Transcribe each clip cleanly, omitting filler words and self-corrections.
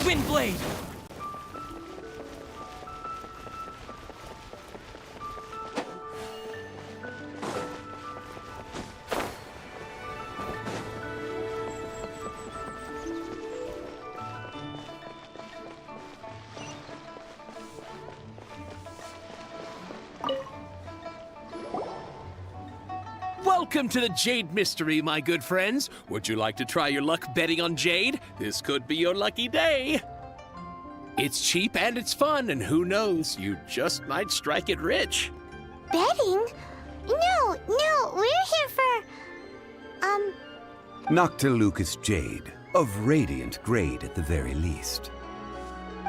Windblade! Welcome to the Jade Mystery, my good friends. Would you like to try your luck betting on Jade? This could be your lucky day. It's cheap and it's fun, and who knows, you just might strike it rich. Betting? No, we're here for... Noctilucous Jade, of Radiant grade at the very least.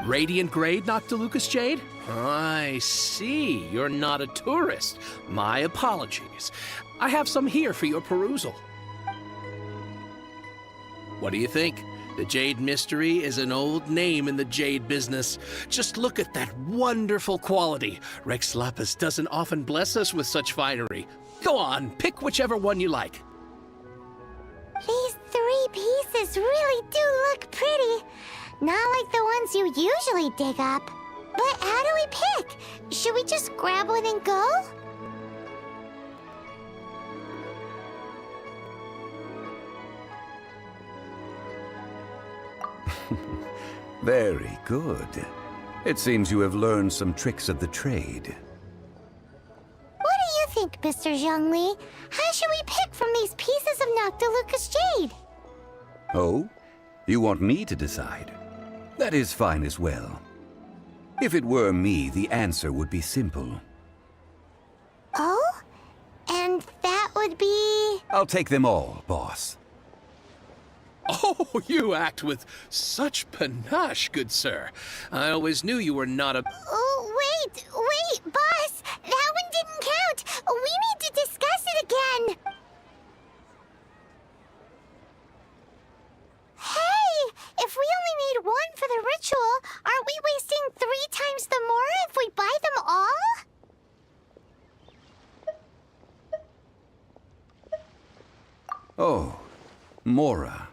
Radiant grade, Noctilucous Jade? I see. You're not a tourist. My apologies. I have some here for your perusal. What do you think? The Jade Mystery is an old name in the jade business. Just look at that wonderful quality. Rex Lapis doesn't often bless us with such finery. Go on, pick whichever one you like. These 3 pieces really do look pretty. Not like the ones you usually dig up. But how do we pick? Should we just grab one and go? Very good. It seems you have learned some tricks of the trade. What do you think, Mr. Zhongli? How should we pick from these pieces of Noctilucous Jade? Oh? You want me to decide? That is fine as well. If it were me, the answer would be simple. Oh? And that would be... I'll take them all, boss. Oh, you act with such panache, good sir. I always knew you were not a... Oh, wait, boss! That one didn't count! We need to discuss it again! Hey! If we only need one for the ritual, aren't we wasting 3 times the more if we buy them all? Oh, Mora.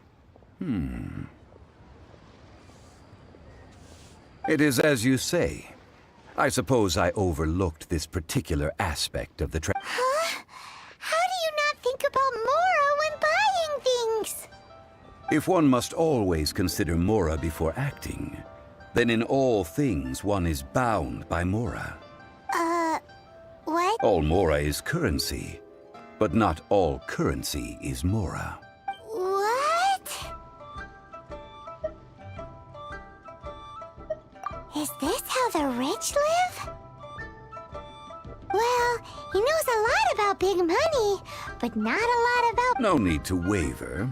It is as you say. I suppose I overlooked this particular aspect of the Huh? How do you not think about Mora when buying things? If one must always consider Mora before acting, then in all things one is bound by Mora. What? All Mora is currency, but not all currency is Mora. What? Is this how the rich live? Well, he knows a lot about big money, but not a lot about... No need to waver.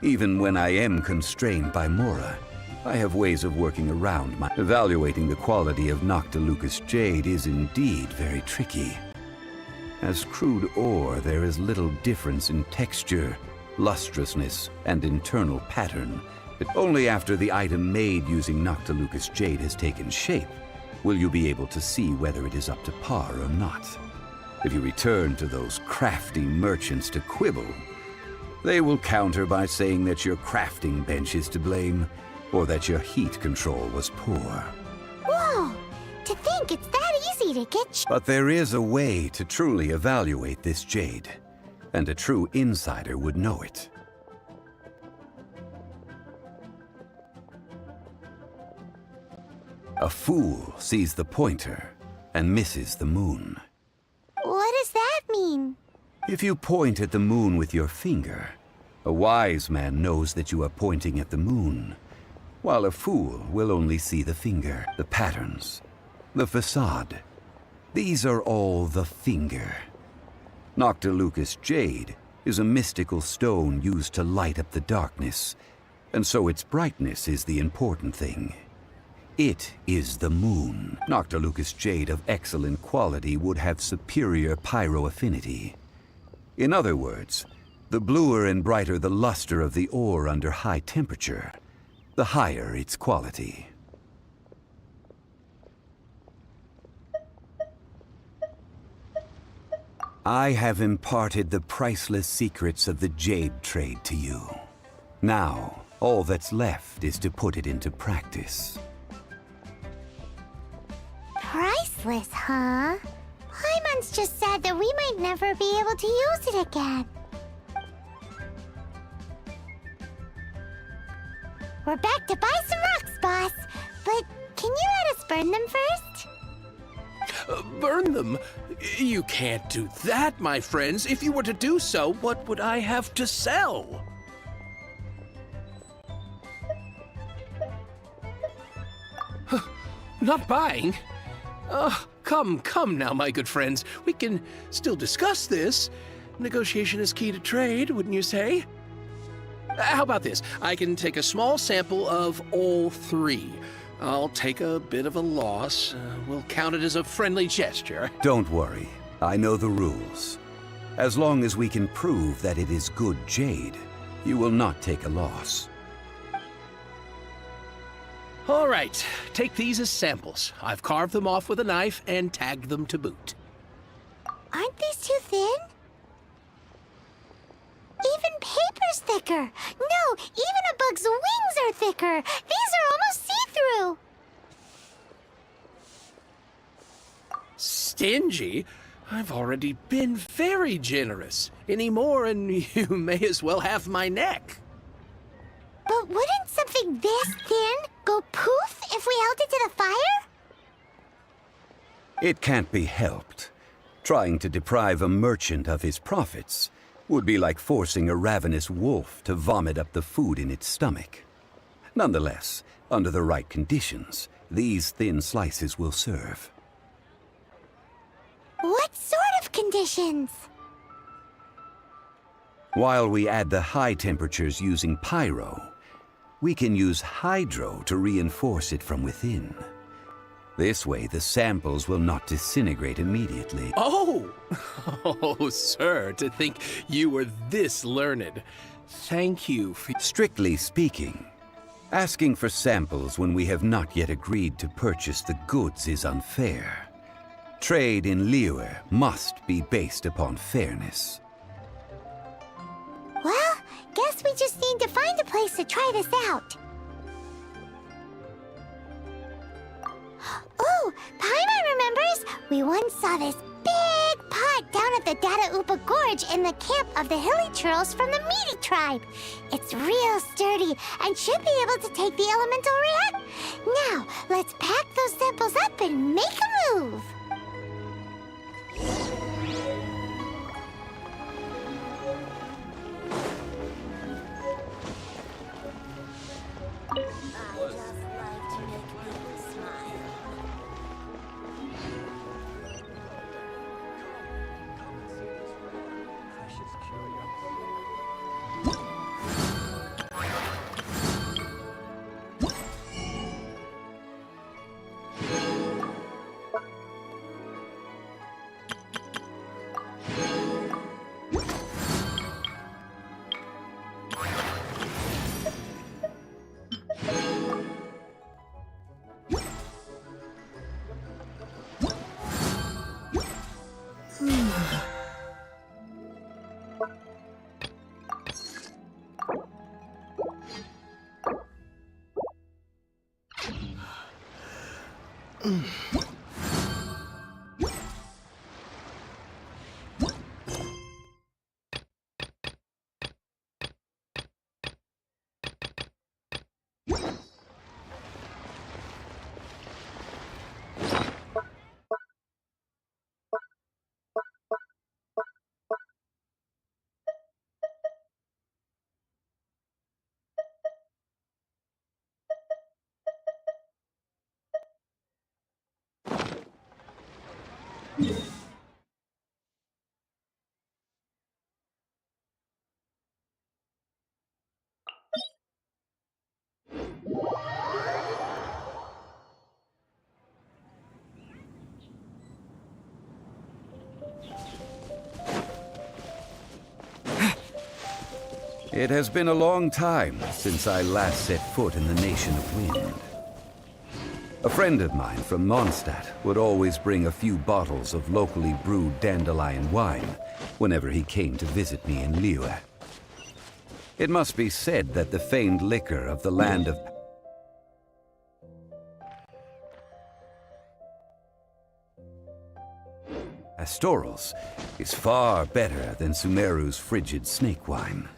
Even when I am constrained by Mora, I have ways of working around my... Evaluating the quality of Noctilucous Jade is indeed very tricky. As crude ore, there is little difference in texture, lustrousness, and internal pattern. But only after the item made using Noctilucous Jade has taken shape will you be able to see whether it is up to par or not. If you return to those crafty merchants to quibble, they will counter by saying that your crafting bench is to blame, or that your heat control was poor. Whoa! To think it's that easy to get... But there is a way to truly evaluate this jade, and a true insider would know it. A fool sees the pointer and misses the moon. What does that mean? If you point at the moon with your finger, a wise man knows that you are pointing at the moon, while a fool will only see the finger, the patterns, the facade. These are all the finger. Noctilucous Jade is a mystical stone used to light up the darkness, and so its brightness is the important thing. It is the moon. Noctilucous Jade of excellent quality would have superior pyroaffinity. In other words, the bluer and brighter the luster of the ore under high temperature, the higher its quality. I have imparted the priceless secrets of the jade trade to you. Now, All that's left is to put it into practice. Priceless, huh? Paimon's just sad that we might never be able to use it again. We're back to buy some rocks, boss. But can you let us burn them first? Burn them? You can't do that, my friends. If you were to do so, what would I have to sell? Not buying? Come now, my good friends. We can still discuss this. Negotiation is key to trade, wouldn't you say? How about this? I can take a small sample of all three. I'll take a bit of a loss. We'll count it as a friendly gesture. Don't worry. I know the rules. As long as we can prove that it is good jade, you will not take a loss. All right, take these as samples. I've carved them off with a knife and tagged them to boot. Aren't these too thin? Even paper's thicker. No, even a bug's wings are thicker. These are almost see-through. Stingy? I've already been very generous. Any more and you may as well have my neck. But wouldn't something this thin go poof if we held it to the fire? It can't be helped. Trying to deprive a merchant of his profits would be like forcing a ravenous wolf to vomit up the food in its stomach. Nonetheless, under the right conditions, these thin slices will serve. What sort of conditions? While we add the high temperatures using pyro, we can use hydro to reinforce it from within. This way, the samples will not disintegrate immediately. Oh! Oh, sir, to think you were this learned. Thank you for... Strictly speaking, asking for samples when we have not yet agreed to purchase the goods is unfair. Trade in Liyue must be based upon fairness. Well, guess we just need to find a place to try this out. Oh, Paimon remembers! We once saw this big pot down at the Dada Upa Gorge in the camp of the hilly churls from the Meaty tribe. It's real sturdy and should be able to take the elemental react. Now, let's pack those samples up and make a move. It has been a long time since I last set foot in the Nation of Wind. A friend of mine from Mondstadt would always bring a few bottles of locally brewed dandelion wine whenever he came to visit me in Liyue. It must be said that the famed liquor of the land of Astoros is far better than Sumeru's frigid snake wine.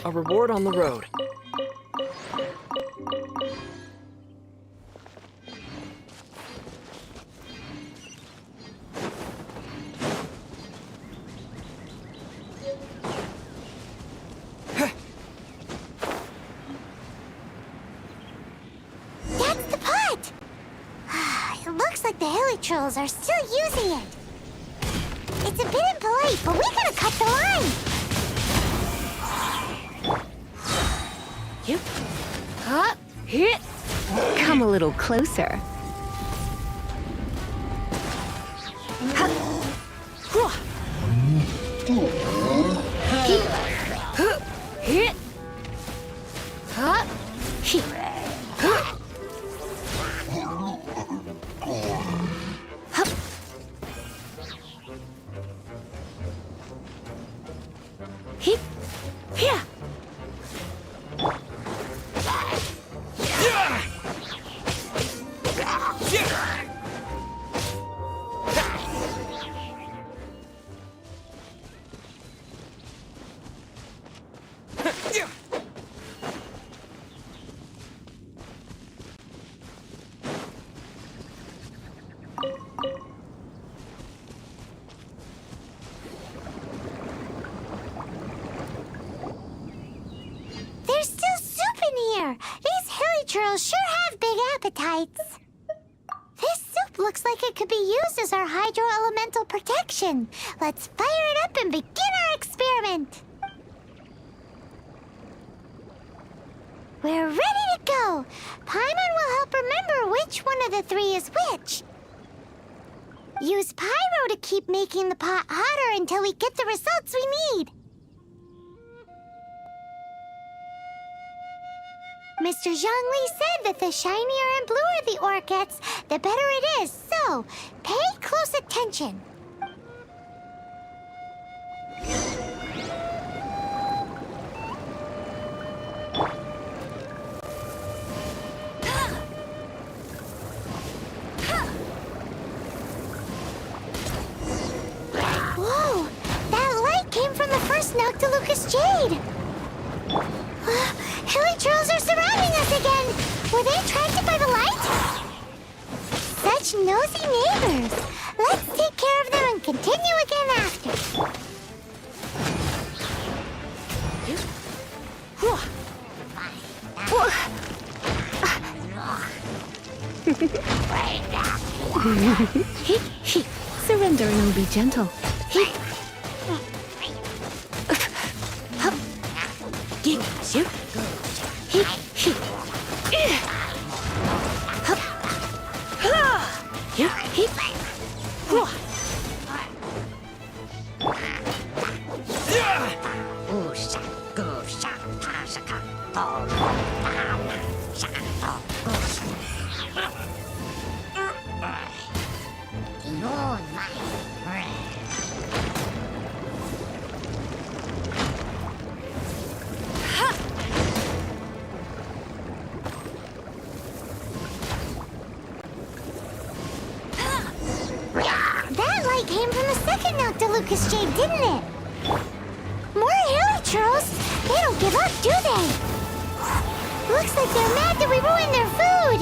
A reward on the road. That's the pot! It looks like the hilly trolls are still using it. It's a bit impolite, but we gotta cut the line! Yep. Huh? Hit. Come a little closer. Huh. Huh. Hit. Huh. Hit. Huh. Hup. Hit. Here. There's still soup in here! These hilly trolls sure have big appetites. This soup looks like it could be used as our hydro-elemental protection. Let's fire it up and begin our experiment. We're ready to go. Paimon will help remember which one of the three is which. Use pyro to keep making the pot hotter until we get the results we need. Mr. Zhongli said that the shinier and bluer the ore gets, the better it is. So, pay close attention. Whoa! That light came from the first Noctilucous Jade! Hilly trolls are surrounding us again! Were they attracted by the light? Such nosy neighbors! Let's take care of them and continue again after. Surrender and you'll be gentle. That light came from the second Noctilucous Jade, didn't it? More hilly trolls? They don't give up, do they? Looks like they're mad that we ruined their food.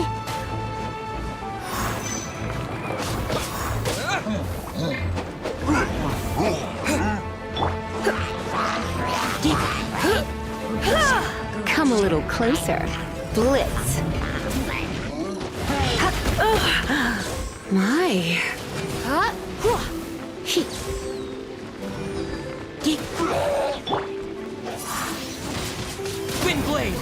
little closer. Blitz. My. He. Wind blade.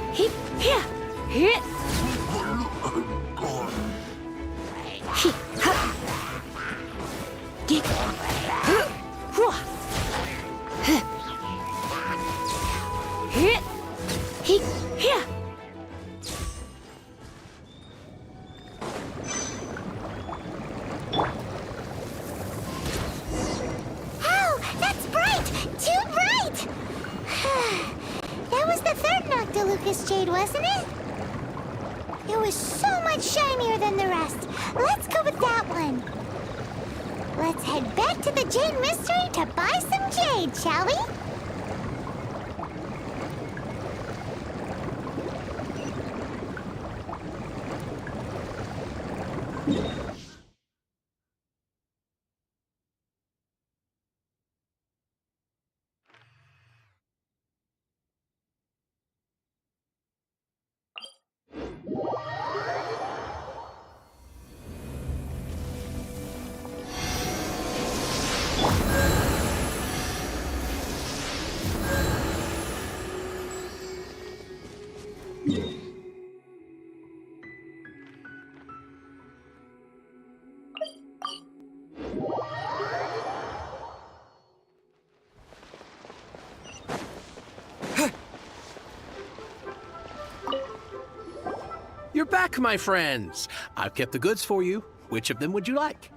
Hit. Hit. Hit. Oh, that's bright! Too bright! That was the third Noctilucous Jade, wasn't it? It was so much shinier than the rest. Let's go with that one. Let's head back to the Jade Mystery to buy some jade, shall we? You're back, my friends. I've kept the goods for you. Which of them would you like?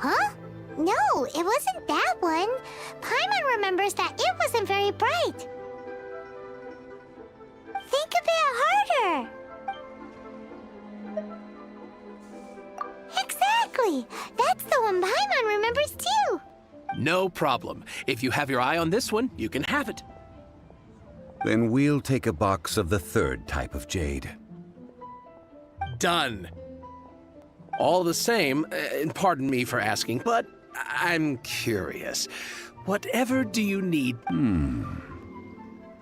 Huh? No, it wasn't that one. Paimon remembers that it wasn't very bright. Think a bit harder. Exactly. That's the one Paimon remembers too. No problem. If you have your eye on this one, you can have it. Then we'll take a box of the third type of jade. Done. All the same, and pardon me for asking, but I'm curious. Whatever do you need?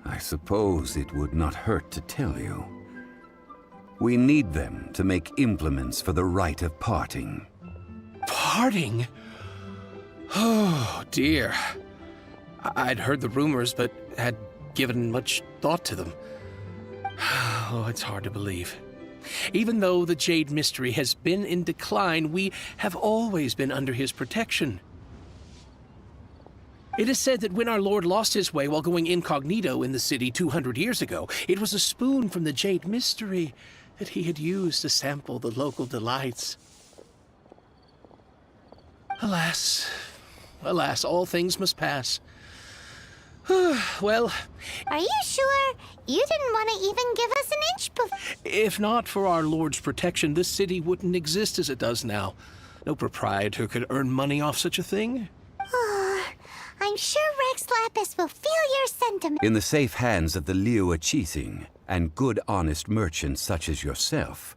I suppose it would not hurt to tell you. We need them to make implements for the rite of parting. Parting? Oh, dear. I'd heard the rumors, but had given much thought to them. Oh, it's hard to believe. Even though the Jade Mystery has been in decline, we have always been under his protection. It is said that when our Lord lost his way while going incognito in the city 200 years ago, it was a spoon from the Jade Mystery that he had used to sample the local delights. Alas, alas, all things must pass. Well, Are you sure? You didn't want to even give us an inch before. if not for our Lord's protection, this city wouldn't exist as it does now. No proprietor could earn money off such a thing. I'm sure Rex Lapis will feel your sentiment. In the safe hands of the Liua Chising and good honest merchants such as yourself,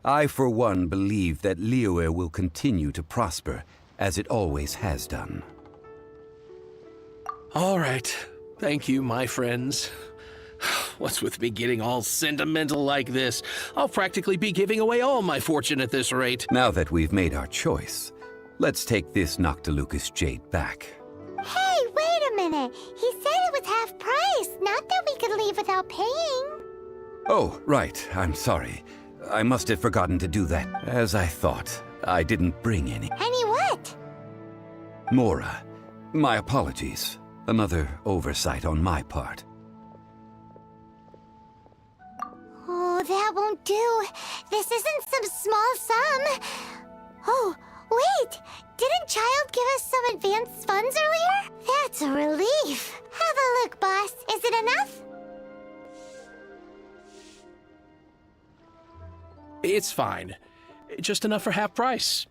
I for one believe that Liua will continue to prosper as it always has done. All right. Thank you, my friends. What's with me getting all sentimental like this? I'll practically be giving away all my fortune at this rate. Now that we've made our choice, let's take this Noctilucous jade back. Hey, wait a minute. He said it was half price, not that we could leave without paying. Oh, right. I'm sorry. I must have forgotten to do that. As I thought, I didn't bring any. Any what? Mora, my apologies. Another oversight on my part. Oh, that won't do. This isn't some small sum. Oh, wait! Didn't Child give us some advanced funds earlier? That's a relief. Have a look, boss. Is it enough? It's fine. Just enough for half price.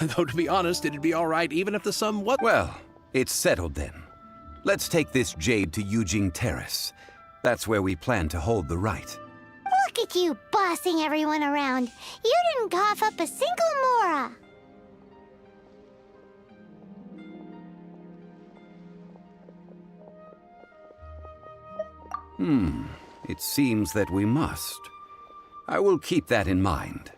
Though, to be honest, it'd be all right even if the sum was... Well, it's settled then. Let's take this jade to Yujing Terrace. That's where we plan to hold the rite. Look at you bossing everyone around. You didn't cough up a single Mora. It seems that we must. I will keep that in mind.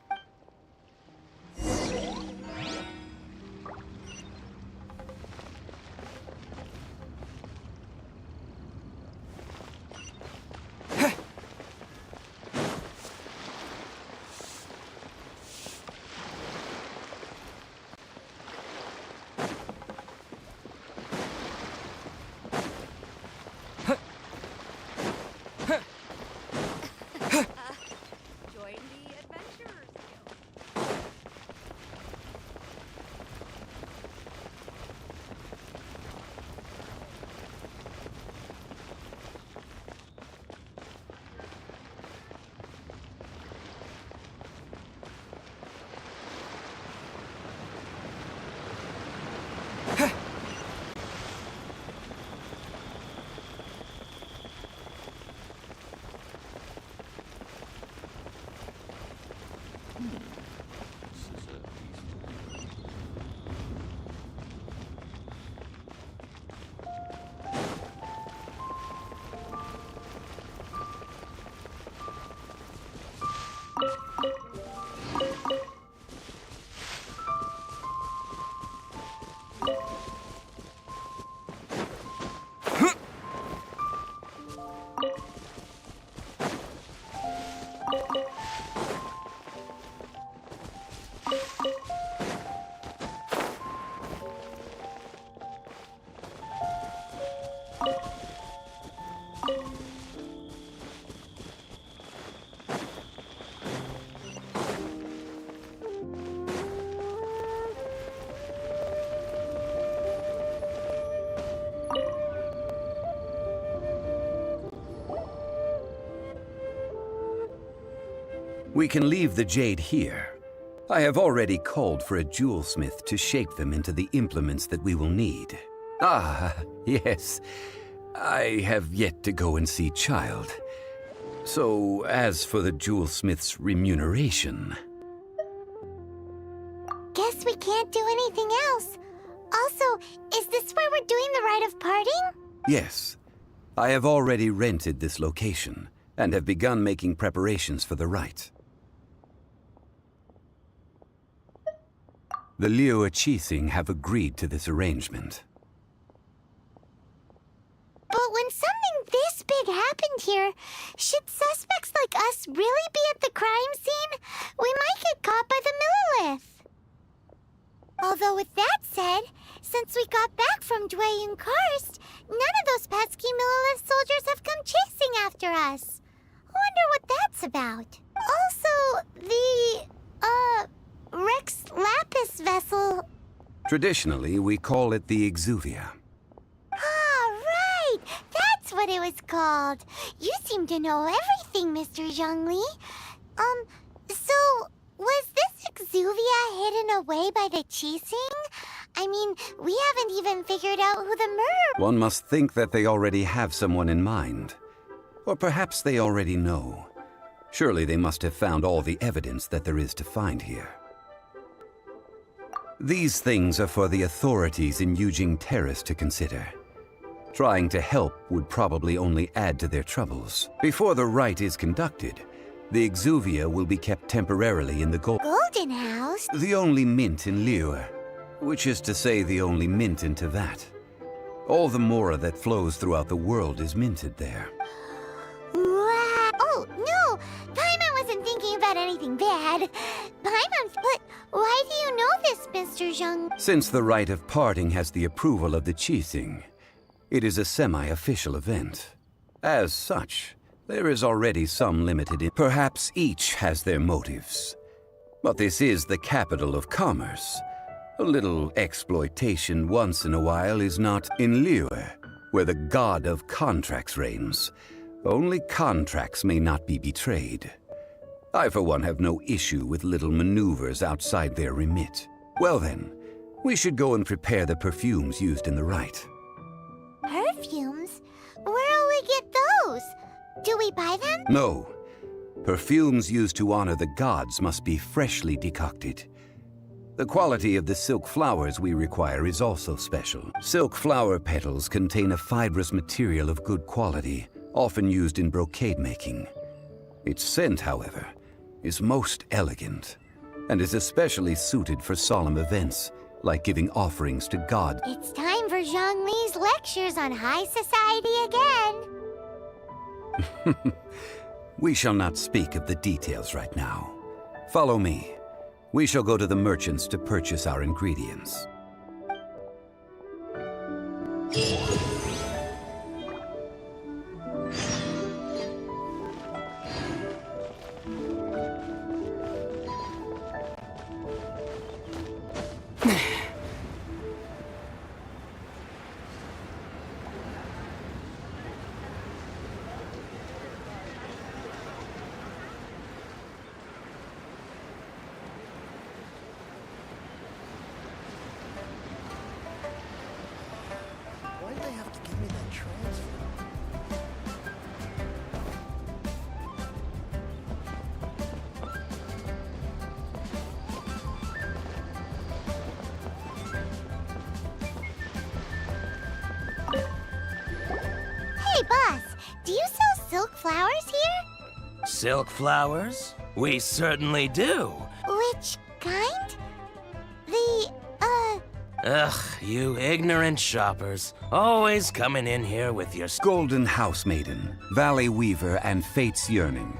Join the Adventurers Guild. We can leave the jade here. I have already called for a jewelsmith to shape them into the implements that we will need. Ah, yes. I have yet to go and see Child. So, as for the jewelsmith's remuneration... Guess we can't do anything else. Also, is this where we're doing the rite of parting? Yes. I have already rented this location, and have begun making preparations for the rite. The Liu Chising have agreed to this arrangement. But when something this big happened here, should suspects like us really be at the crime scene? We might get caught by the Millilith. Although with that said, since we got back from Dwayne Karst, none of those pesky Millilith soldiers have come chasing after us. Wonder what that's about. Also, the, Rex Lapis vessel... Traditionally, we call it the Exuvia. Ah, right! That's what it was called. You seem to know everything, Mr. Zhongli. So, was this Exuvia hidden away by the Chising? I mean, we haven't even figured out who the murderer... One must think that they already have someone in mind. Or perhaps they already know. Surely they must have found all the evidence that there is to find here. These things are for the authorities in Yujing Terrace to consider. Trying to help would probably only add to their troubles. Before the rite is conducted, the Exuvia will be kept temporarily in the Golden House? the only mint in Liyue, which is to say the only mint in Tevat. All the mora that flows throughout the world is minted there. Wow. Oh, no! anything bad. Paimon, but why do you know this, Mr. Zhang? Since the rite of parting has the approval of the Qixing, it is a semi-official event. As such, there is already some limited. Perhaps each has their motives. But this is the capital of commerce. A little exploitation once in a while is not in Liyue, where the god of contracts reigns. Only contracts may not be betrayed. I, for one, have no issue with little maneuvers outside their remit. Well then, we should go and prepare the perfumes used in the rite. Perfumes? Where'll we get those? Do we buy them? No. Perfumes used to honor the gods must be freshly decocted. The quality of the silk flowers we require is also special. Silk flower petals contain a fibrous material of good quality, often used in brocade making. Its scent, however, is most elegant, and is especially suited for solemn events, like giving offerings to God. It's time for Zhongli's lectures on high society again. We shall not speak of the details right now. Follow me. We shall go to the merchants to purchase our ingredients. Why did they have to give me that transfer? Hey, boss, do you sell silk flowers here? Silk flowers? We certainly do. Which kind? Ugh, you ignorant shoppers. Always coming in here with your Golden House Maiden, Valley Weaver, and Fate's Yearning.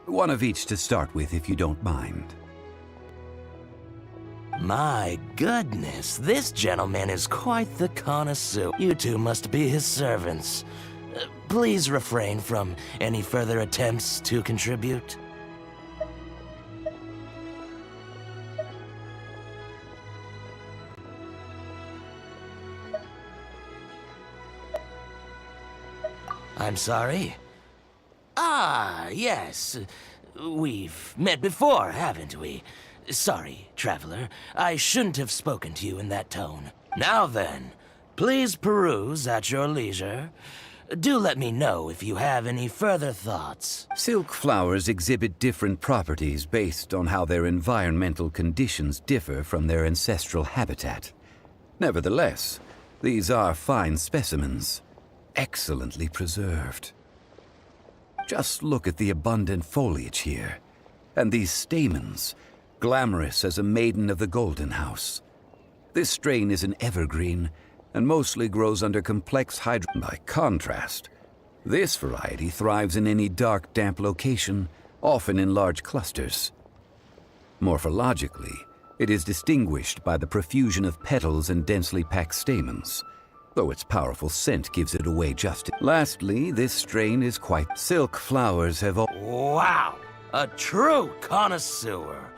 One of each to start with, if you don't mind. My goodness, this gentleman is quite the connoisseur. You two must be his servants. Please refrain from any further attempts to contribute. I'm sorry? Ah, yes. We've met before, haven't we? Sorry, traveler. I shouldn't have spoken to you in that tone. Now then, please peruse at your leisure. Do let me know if you have any further thoughts. Silk flowers exhibit different properties based on how their environmental conditions differ from their ancestral habitat. Nevertheless, these are fine specimens, excellently preserved. Just look at the abundant foliage here, and these stamens, glamorous as a maiden of the Golden House. This strain is an evergreen, and mostly grows under complex hydro. By contrast, this variety thrives in any dark, damp location, often in large clusters. Morphologically, it is distinguished by the profusion of petals and densely packed stamens, though its powerful scent gives it away just. Lastly, this strain is quite. Silk flowers have all. Wow! A true connoisseur!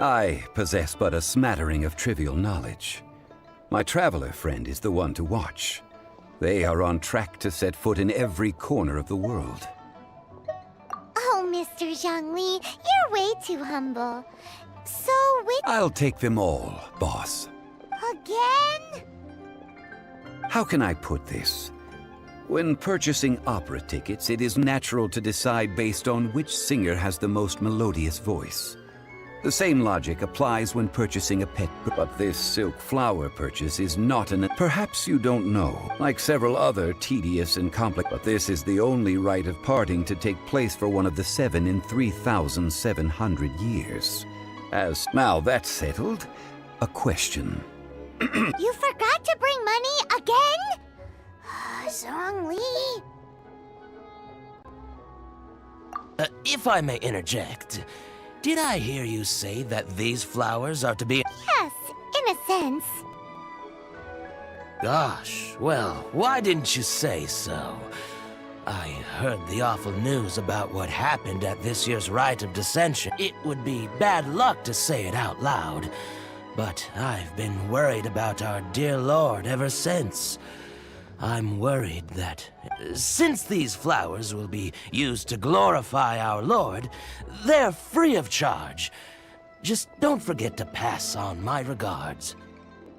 I possess but a smattering of trivial knowledge. My traveler friend is the one to watch. They are on track to set foot in every corner of the world. Oh, Mr. Zhongli, you're way too humble. So, which... I'll take them all, boss. Again? How can I put this? When purchasing opera tickets, it is natural to decide based on which singer has the most melodious voice. The same logic applies when purchasing a pet, but this silk flower purchase is not an... Perhaps you don't know, like several other tedious and complex... But this is the only rite of parting to take place for one of the 7 in 3,700 years. As... Now that's settled, a question. You forgot to bring money again? Zhongli. If I may interject, did I hear you say that these flowers are to be... Yes, in a sense. Gosh, well, why didn't you say so? I heard the awful news about what happened at this year's Rite of Dissension. It would be bad luck to say it out loud, but I've been worried about our dear Lord ever since. I'm worried that since these flowers will be used to glorify our Lord, they're free of charge. Just don't forget to pass on my regards.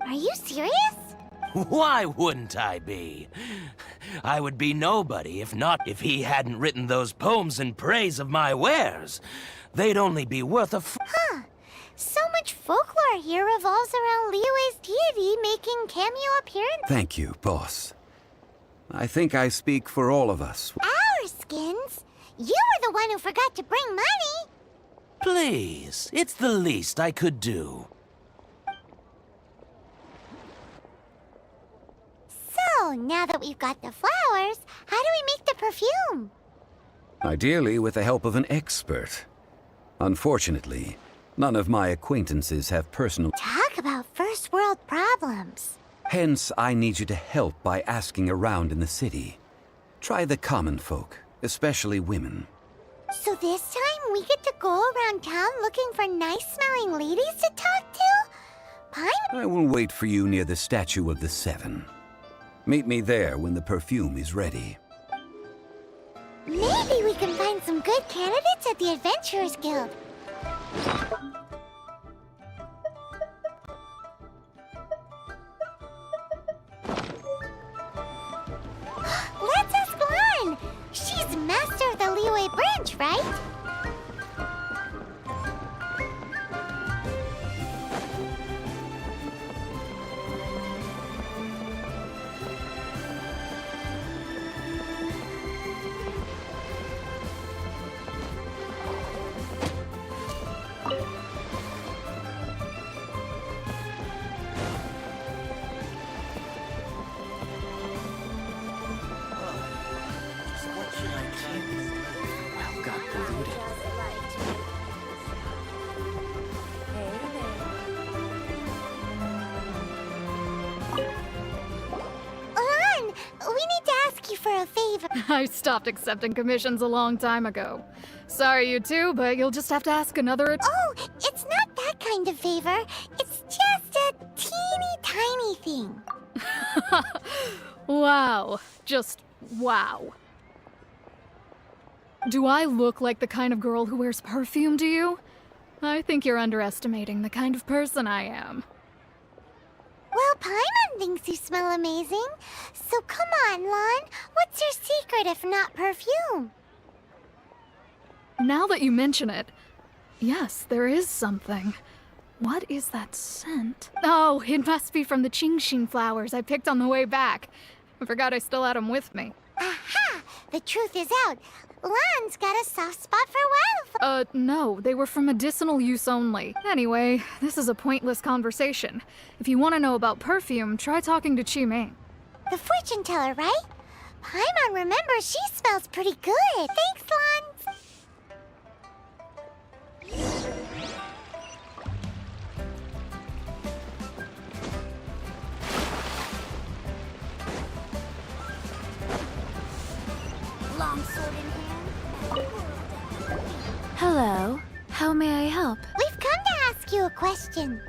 Are you serious? Why wouldn't I be? I would be nobody if he hadn't written those poems in praise of my wares. They'd only be worth a Huh. So much folklore here revolves around Liyue's deity making cameo appearances. Thank you, boss. I think I speak for all of us. Our skins? You were the one who forgot to bring money. Please, it's the least I could do. So, now that we've got the flowers, how do we make the perfume? Ideally with the help of an expert. Unfortunately, none of my acquaintances have personal... Talk about first world problems. Hence, I need you to help by asking around in the city. Try the common folk, especially women. So this time we get to go around town looking for nice-smelling ladies to talk to? Paimon? I will wait for you near the Statue of the Seven. Meet me there when the perfume is ready. Maybe we can find some good candidates at the Adventurers Guild. Let's ask Lan! She's master of the Liyue branch, right? What should I do? Well, got polluted. Lan, we need to ask you for a favor. I stopped accepting commissions a long time ago. Sorry, you two, but you'll just have to ask another. Oh, it's not that kind of favor. It's just a teeny tiny thing. Wow. Just wow. Do I look like the kind of girl who wears perfume to you? I think you're underestimating the kind of person I am. Well, Paimon thinks you smell amazing. So come on, Lan. What's your secret if not perfume? Now that you mention it, yes, there is something. What is that scent? Oh, it must be from the Genshin flowers I picked on the way back. I forgot I still had them with me. Aha! The truth is out. Lan's got a soft spot for wildflowers. No, they were for medicinal use only. Anyway, this is a pointless conversation. If you want to know about perfume, try talking to Chi Ming. The fortune teller, right? Paimon remembers she smells pretty good. Thanks, Lan. Long sword in hand. Hello. How may I help? We've come to ask you a question.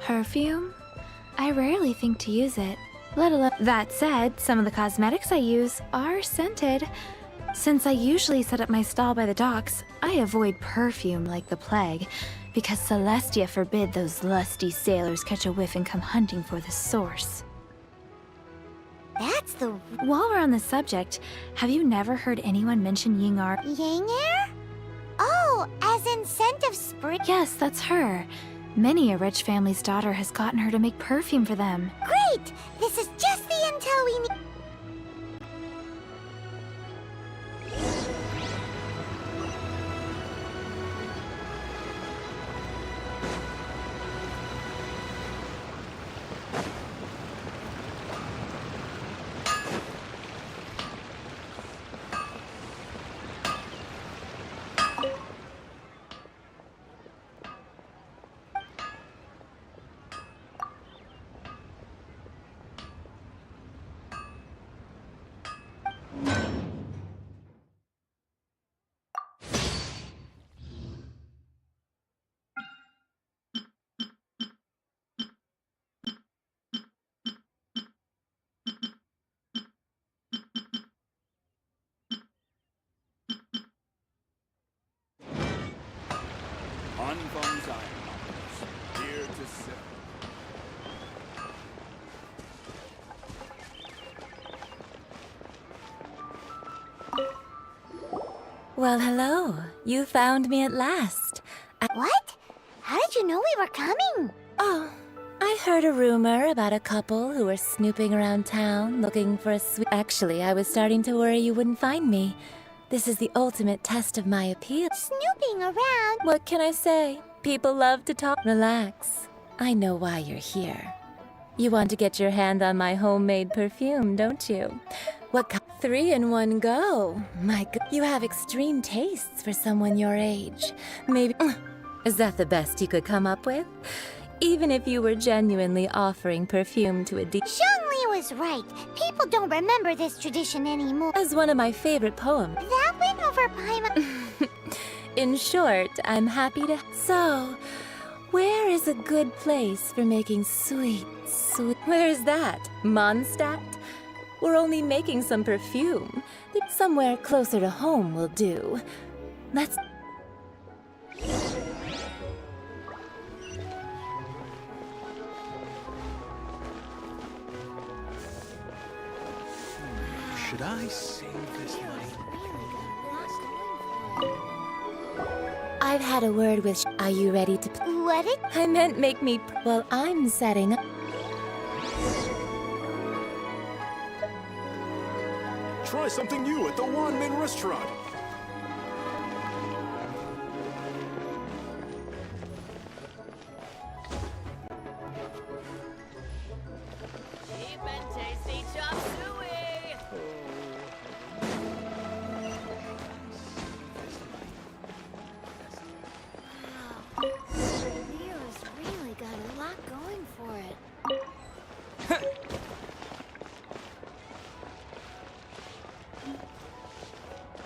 Perfume? I rarely think to use it. Let alone. That said, some of the cosmetics I use are scented. Since I usually set up my stall by the docks, I avoid perfume like the plague, because Celestia forbid those lusty sailors catch a whiff and come hunting for the source. That's the While we're on the subject, have you never heard anyone mention Yingar? Yang Air? Oh, as in scent of spring. Yes, that's her. Many a rich family's daughter has gotten her to make perfume for them. Great! This is just the intel we need. Thumbs Iron, here to sell. Well, hello. You found me at last. What? How did you know we were coming? Oh, I heard a rumor about a couple who were snooping around town looking for a sweet. Actually, I was starting to worry you wouldn't find me. This is the ultimate test of my appeal. Snooping around? What can I say? People love to talk. Relax. I know why you're here. You want to get your hand on my homemade perfume, don't you? What 3 in one go? My God, you have extreme tastes for someone your age. Maybe. Is that the best you could come up with? Even if you were genuinely offering perfume to a Zhongli was right. People don't remember this tradition anymore. as one of my favorite poems. That went over Paimon. In short, I'm happy to. So, where is a good place for making sweet? Where's that? Mondstadt? We're only making some perfume. Somewhere closer to home will do. Let's. Should I save this money? I've had a word with. Are you ready to? What did? I meant make me. Well, I'm setting up. Try something new at the Wanmin restaurant. Cheap and tasty chop suey. Neo's really got a lot going for it.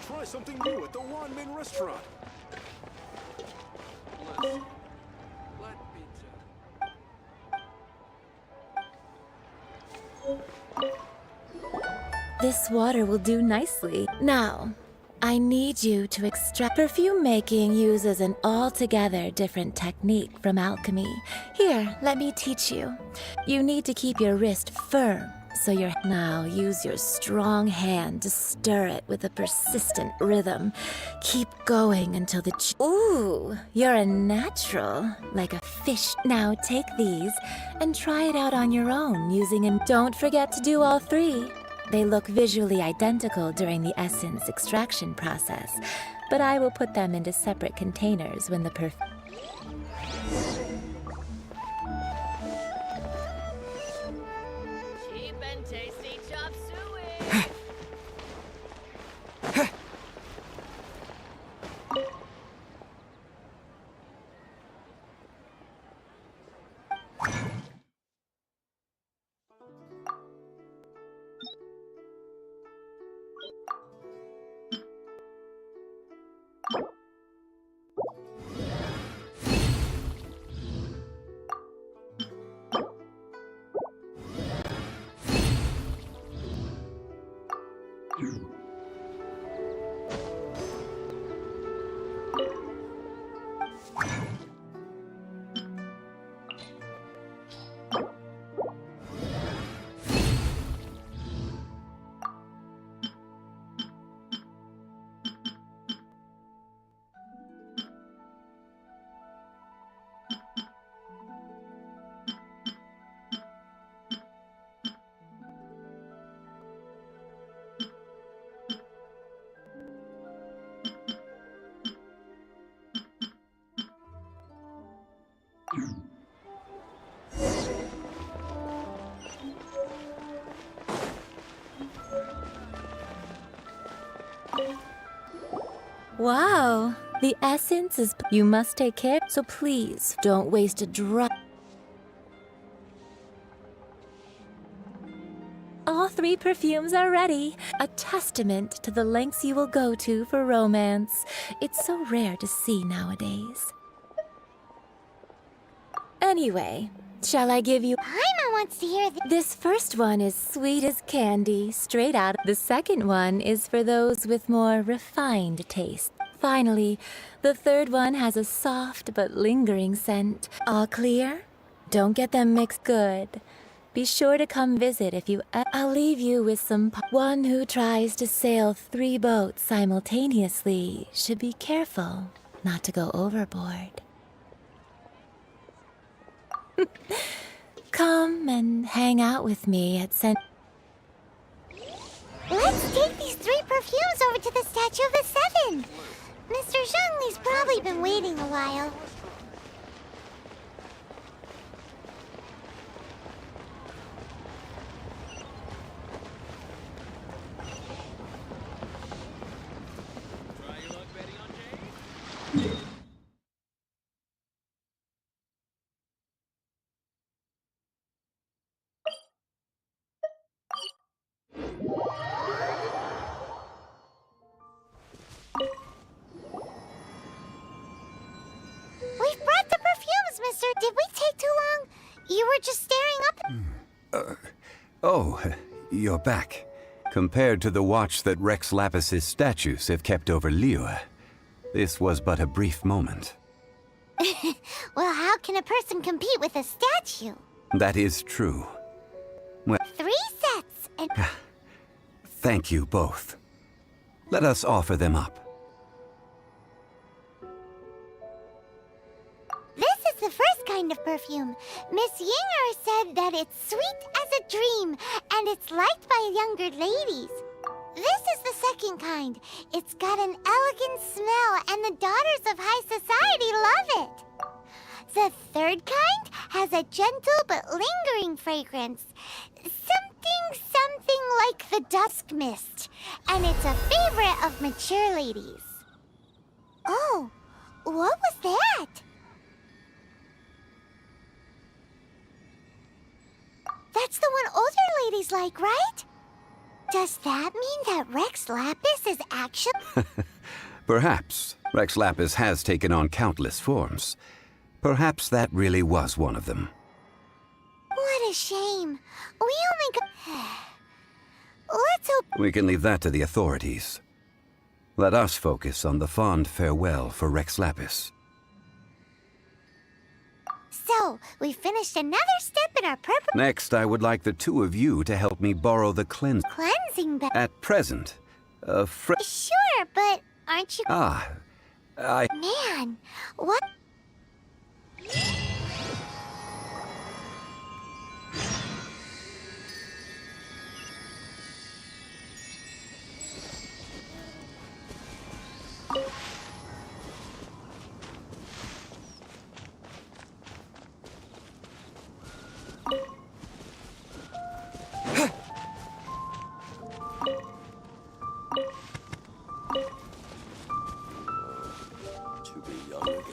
Try something new at the Wanmin restaurant. This water will do nicely. Now, I need you to extract. Perfume making uses an altogether different technique from alchemy. Here, let me teach you. You need to keep your wrist firm, so your. Now, use your strong hand to stir it with a persistent rhythm. Keep going until the. Ooh, you're a natural, like a fish. Now, take these and try it out on your own using. And don't forget to do all 3. They look visually identical during the essence extraction process, but I will put them into separate containers when the Cheap and tasty chop suey. Wow, the essence is. You must take care, so please don't waste a drop. All 3 perfumes are ready, a testament to the lengths you will go to for romance. It's so rare to see nowadays. Anyway, shall I give you. Paimon wants to hear this. This first one is sweet as candy, straight out. The second one is for those with more refined taste. Finally, the third one has a soft but lingering scent. All clear? Don't get them mixed. Good. Be sure to come visit if you. I'll leave you with some. One who tries to sail 3 boats simultaneously should be careful not to go overboard. Come and hang out with me at Let's take these 3 perfumes over to the Statue of the Seven. Mr. Zhongli's probably been waiting a while. We've brought the perfumes, mister. Did we take too long? You were just staring up. Oh, you're back. Compared to the watch that Rex Lapis's statues have kept over Liyue, this was but a brief moment. Well, how can a person compete with a statue? That is true. 3 sets and... Thank you both. Let us offer them up. This is the first kind of perfume. Miss Yinger said that it's sweet as a dream, and it's liked by younger ladies. This is the second kind. It's got an elegant smell, and the daughters of high society love it. The third kind has a gentle but lingering fragrance. Something like the dusk mist, and it's a favorite of mature ladies. Oh, what was that? That's the one older ladies like, right? Does that mean that Rex Lapis is actually... Perhaps. Rex Lapis has taken on countless forms. Perhaps that really was one of them. What a shame. We only got... Let's hope... We can leave that to the authorities. Let us focus on the fond farewell for Rex Lapis. So, we finished another step in our Next, I would like the 2 of you to help me borrow the cleansing bag. At present, Sure, but aren't you... I... Man, what... To be young again.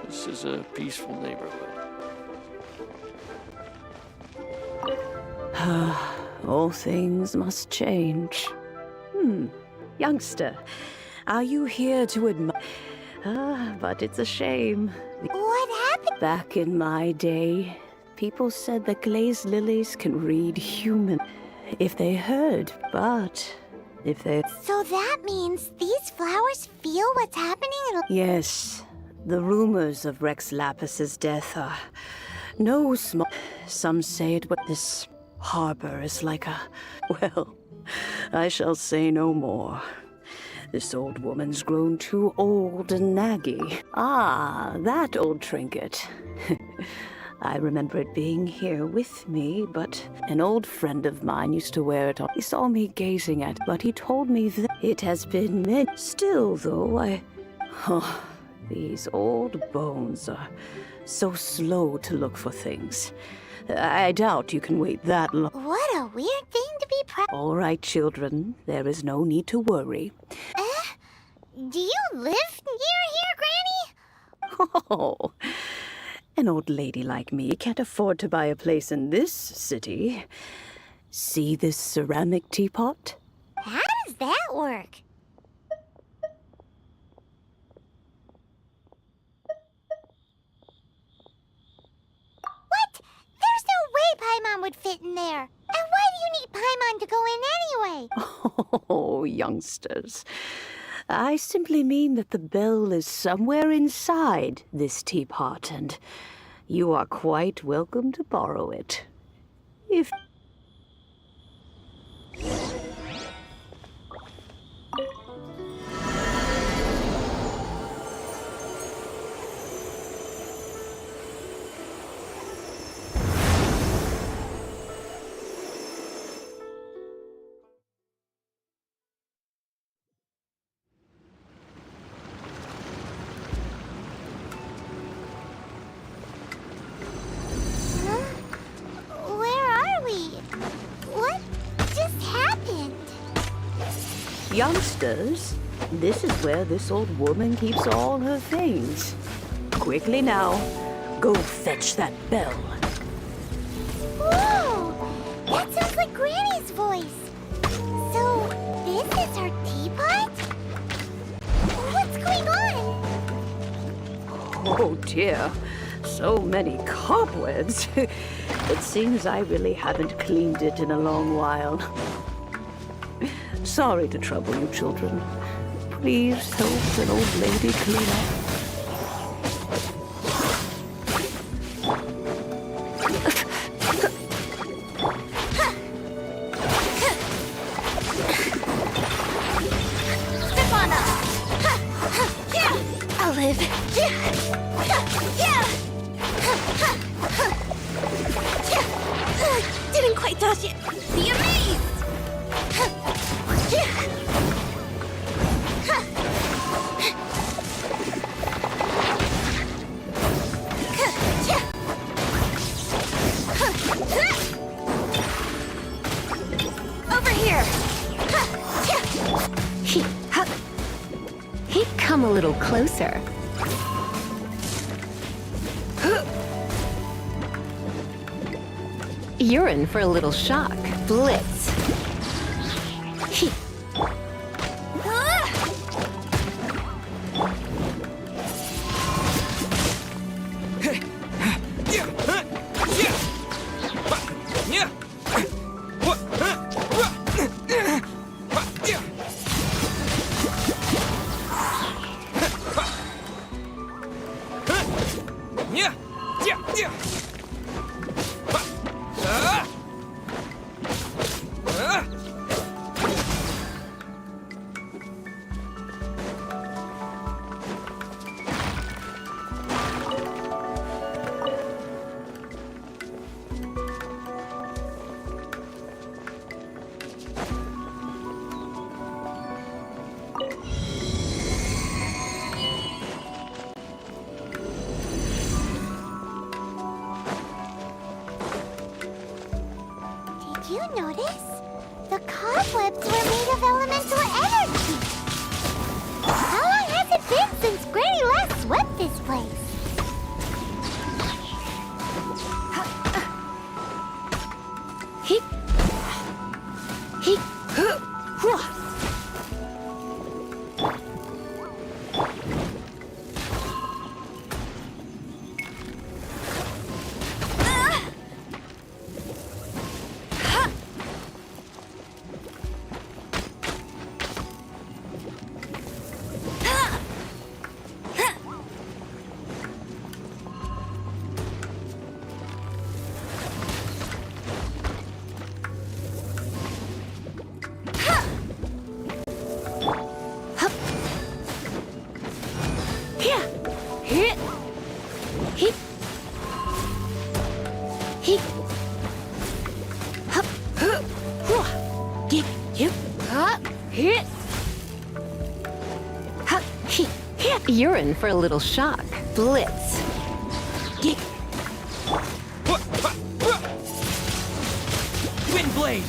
This is a peaceful neighborhood. All things must change. Youngster, are you here to admire? But it's a shame. What happened? Back in my day, people said that glazed lilies can read human if they heard, but if they... So that means these flowers feel what's happening in... Yes, the rumors of Rex Lapis's death are no small... Some say it was... This harbor is like a... Well, I shall say no more. This old woman's grown too old and naggy. Ah, that old trinket. I remember it being here with me, but an old friend of mine used to wear it on. He saw me gazing at it, but he told me that it has been many. Still, though, Oh, these old bones are so slow to look for things. I doubt you can wait that long. What a weird thing to be proud. All right, children, there is no need to worry. Do you live near here, Granny? Oh, an old lady like me can't afford to buy a place in this city. See this ceramic teapot? How does that work? What? There's no way Paimon would fit in there. And why do you need Paimon to go in anyway? Oh, youngsters. I simply mean that the bell is somewhere inside this teapot, and you are quite welcome to borrow it. If... Where are we? What just happened? Youngsters, this is where this old woman keeps all her things. Quickly now, go fetch that bell. Whoa! That sounds like Granny's voice. So, this is her teapot? What's going on? Oh dear, so many cobwebs. It seems I really haven't cleaned it in a long while. Sorry to trouble you, children. Please help an old lady clean up. Step on up! I'll live. Didn't quite touch it. Be amazed! Over here! He'd come a little closer. You're in for a little shock. Blitz. Did you notice? The cobwebs were made of elemental energy. How long has it been since Granny last swept this place? You're in for a little shock. Blitz. Wind blade.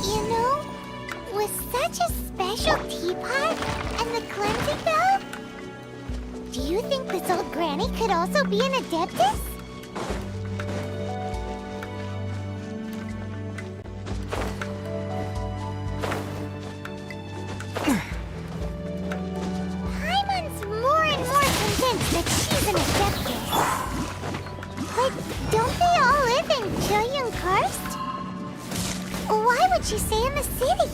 You know, with such a special teapot and the cleansing bell, do you think this old granny could also be an adeptus? Paimon's more and more convinced that she's an adeptus. But don't they all live in Julian Karst? Why would she stay in the city?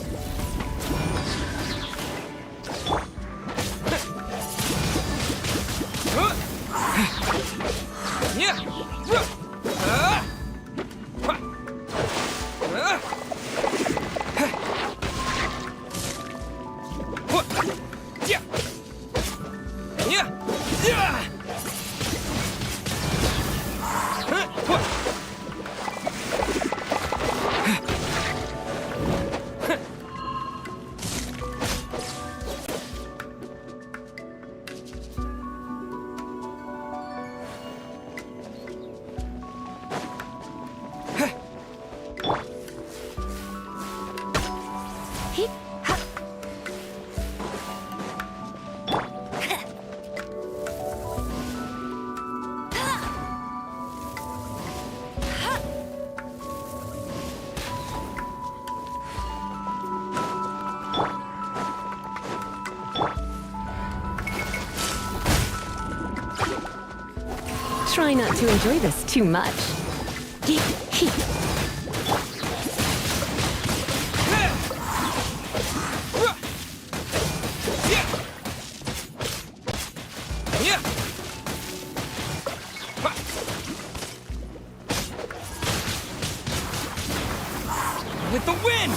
Try not to enjoy this too much. With the wind!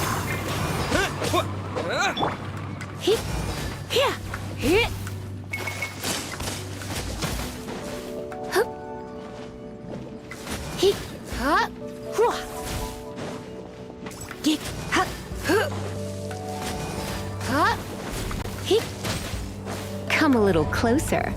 Come a little closer.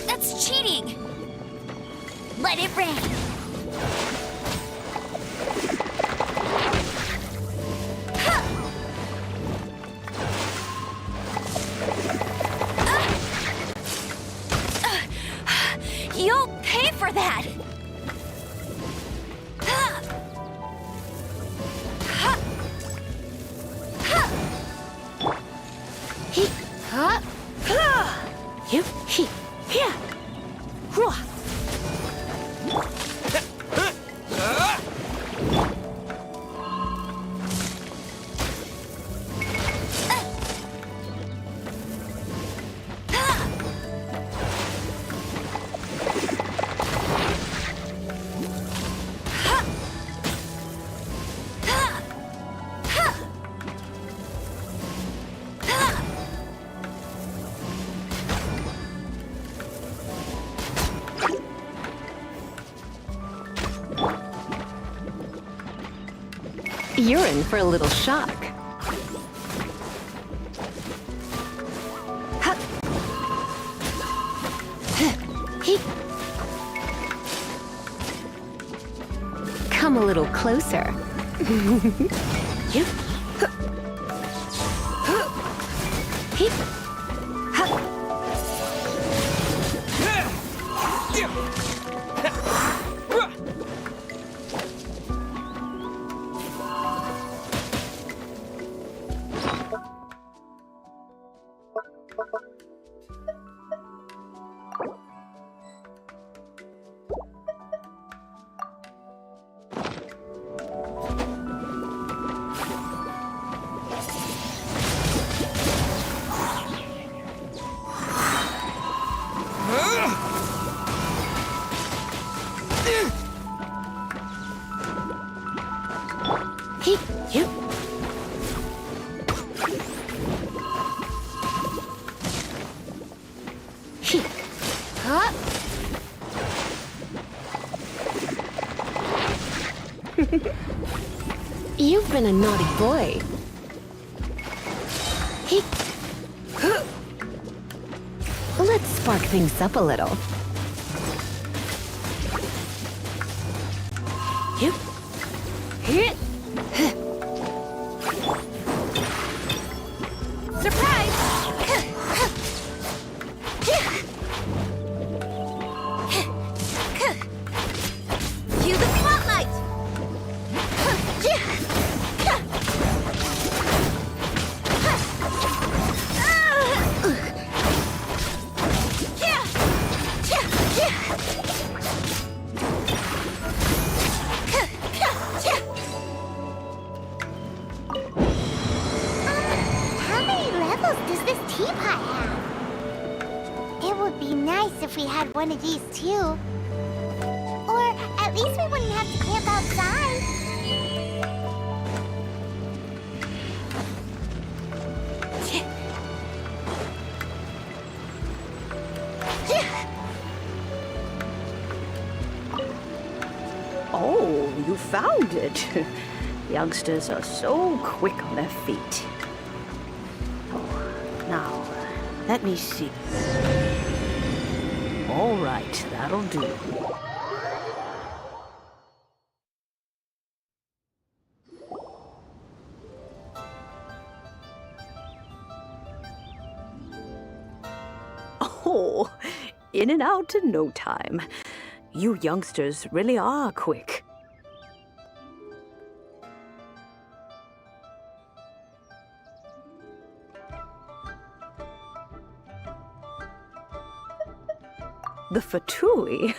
That's cheating! Let it rain! You'll pay for that! You're in for a little shock. Come a little closer. Hey, you. Huh? You've been a naughty boy. Hey. Let's spark things up a little. Yep. Hit. Surprise! Cue the spotlight! How many levels does this teapot have? It would be nice if we had one of these too. Or at least we wouldn't have to camp outside. Oh, you found it. Youngsters are so quick on their feet. Oh, now, let me see. All right, that'll do. Oh, in and out in no time. You youngsters really are quick. The Fatui?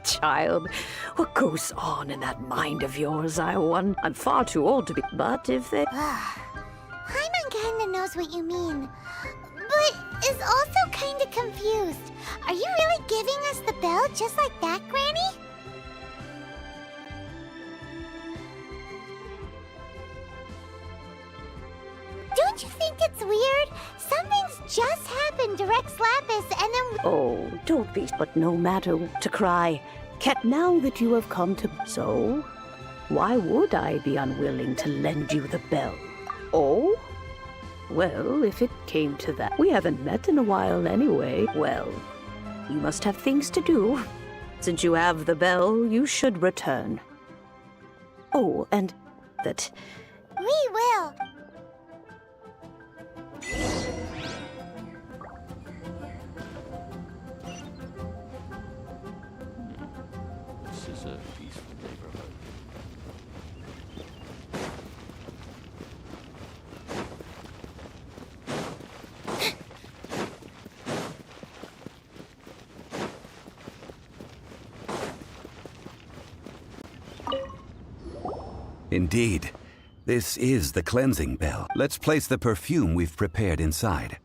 Child, what goes on in that mind of yours, I wonder? I'm far too old to be, but if they... Paimon kinda knows what you mean, but is also kinda confused. Are you really giving us the bell just like that, Granny? Don't you think it's weird? Something's just happened to Rex Lapis and then... Oh, don't be, but no matter to cry. Cat, now that you have come to... So, why would I be unwilling to lend you the bell? Oh? Well, if it came to that, we haven't met in a while anyway. Well, you must have things to do. Since you have the bell, you should return. Oh, and that... We will. This is a peaceful neighborhood. Indeed. This is the cleansing bell. Let's place the perfume we've prepared inside.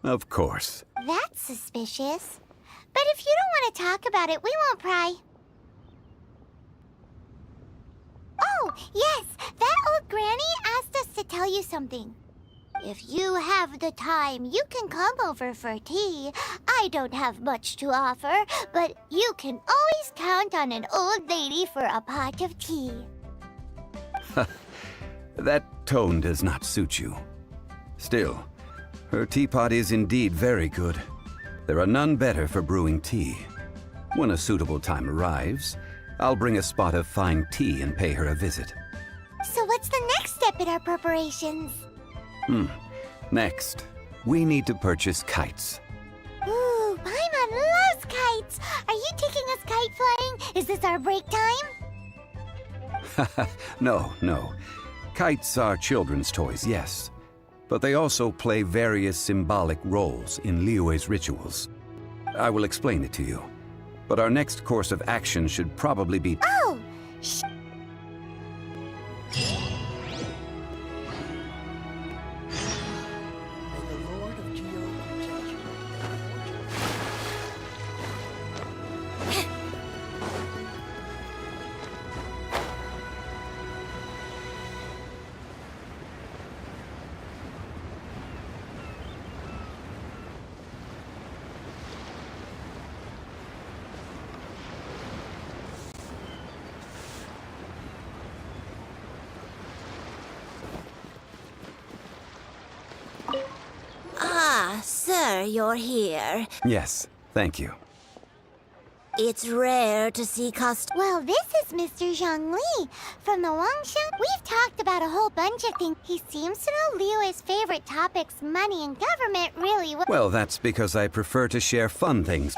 Of course. That's suspicious. But if you don't want to talk about it, we won't pry. Oh, yes! That old granny asked us to tell you something. If you have the time, you can come over for tea. I don't have much to offer, but you can always count on an old lady for a pot of tea. That tone does not suit you. Still, her teapot is indeed very good. There are none better for brewing tea. When a suitable time arrives, I'll bring a spot of fine tea and pay her a visit. So what's the next step in our preparations? Next, we need to purchase kites. Ooh, Paimon loves kites! Are you taking us kite flying? Is this our break time? No, no. Kites are children's toys, yes. But they also play various symbolic roles in Liyue's rituals. I will explain it to you. But our next course of action should probably be... Oh! Ah, sir, you're here. Yes, thank you. It's rare to see Well, this is Mr. Zhongli from the Wangsheng. We've talked about a whole bunch of things. He seems to know Liyue's favorite topics, money and government, really well. Well, that's because I prefer to share fun things.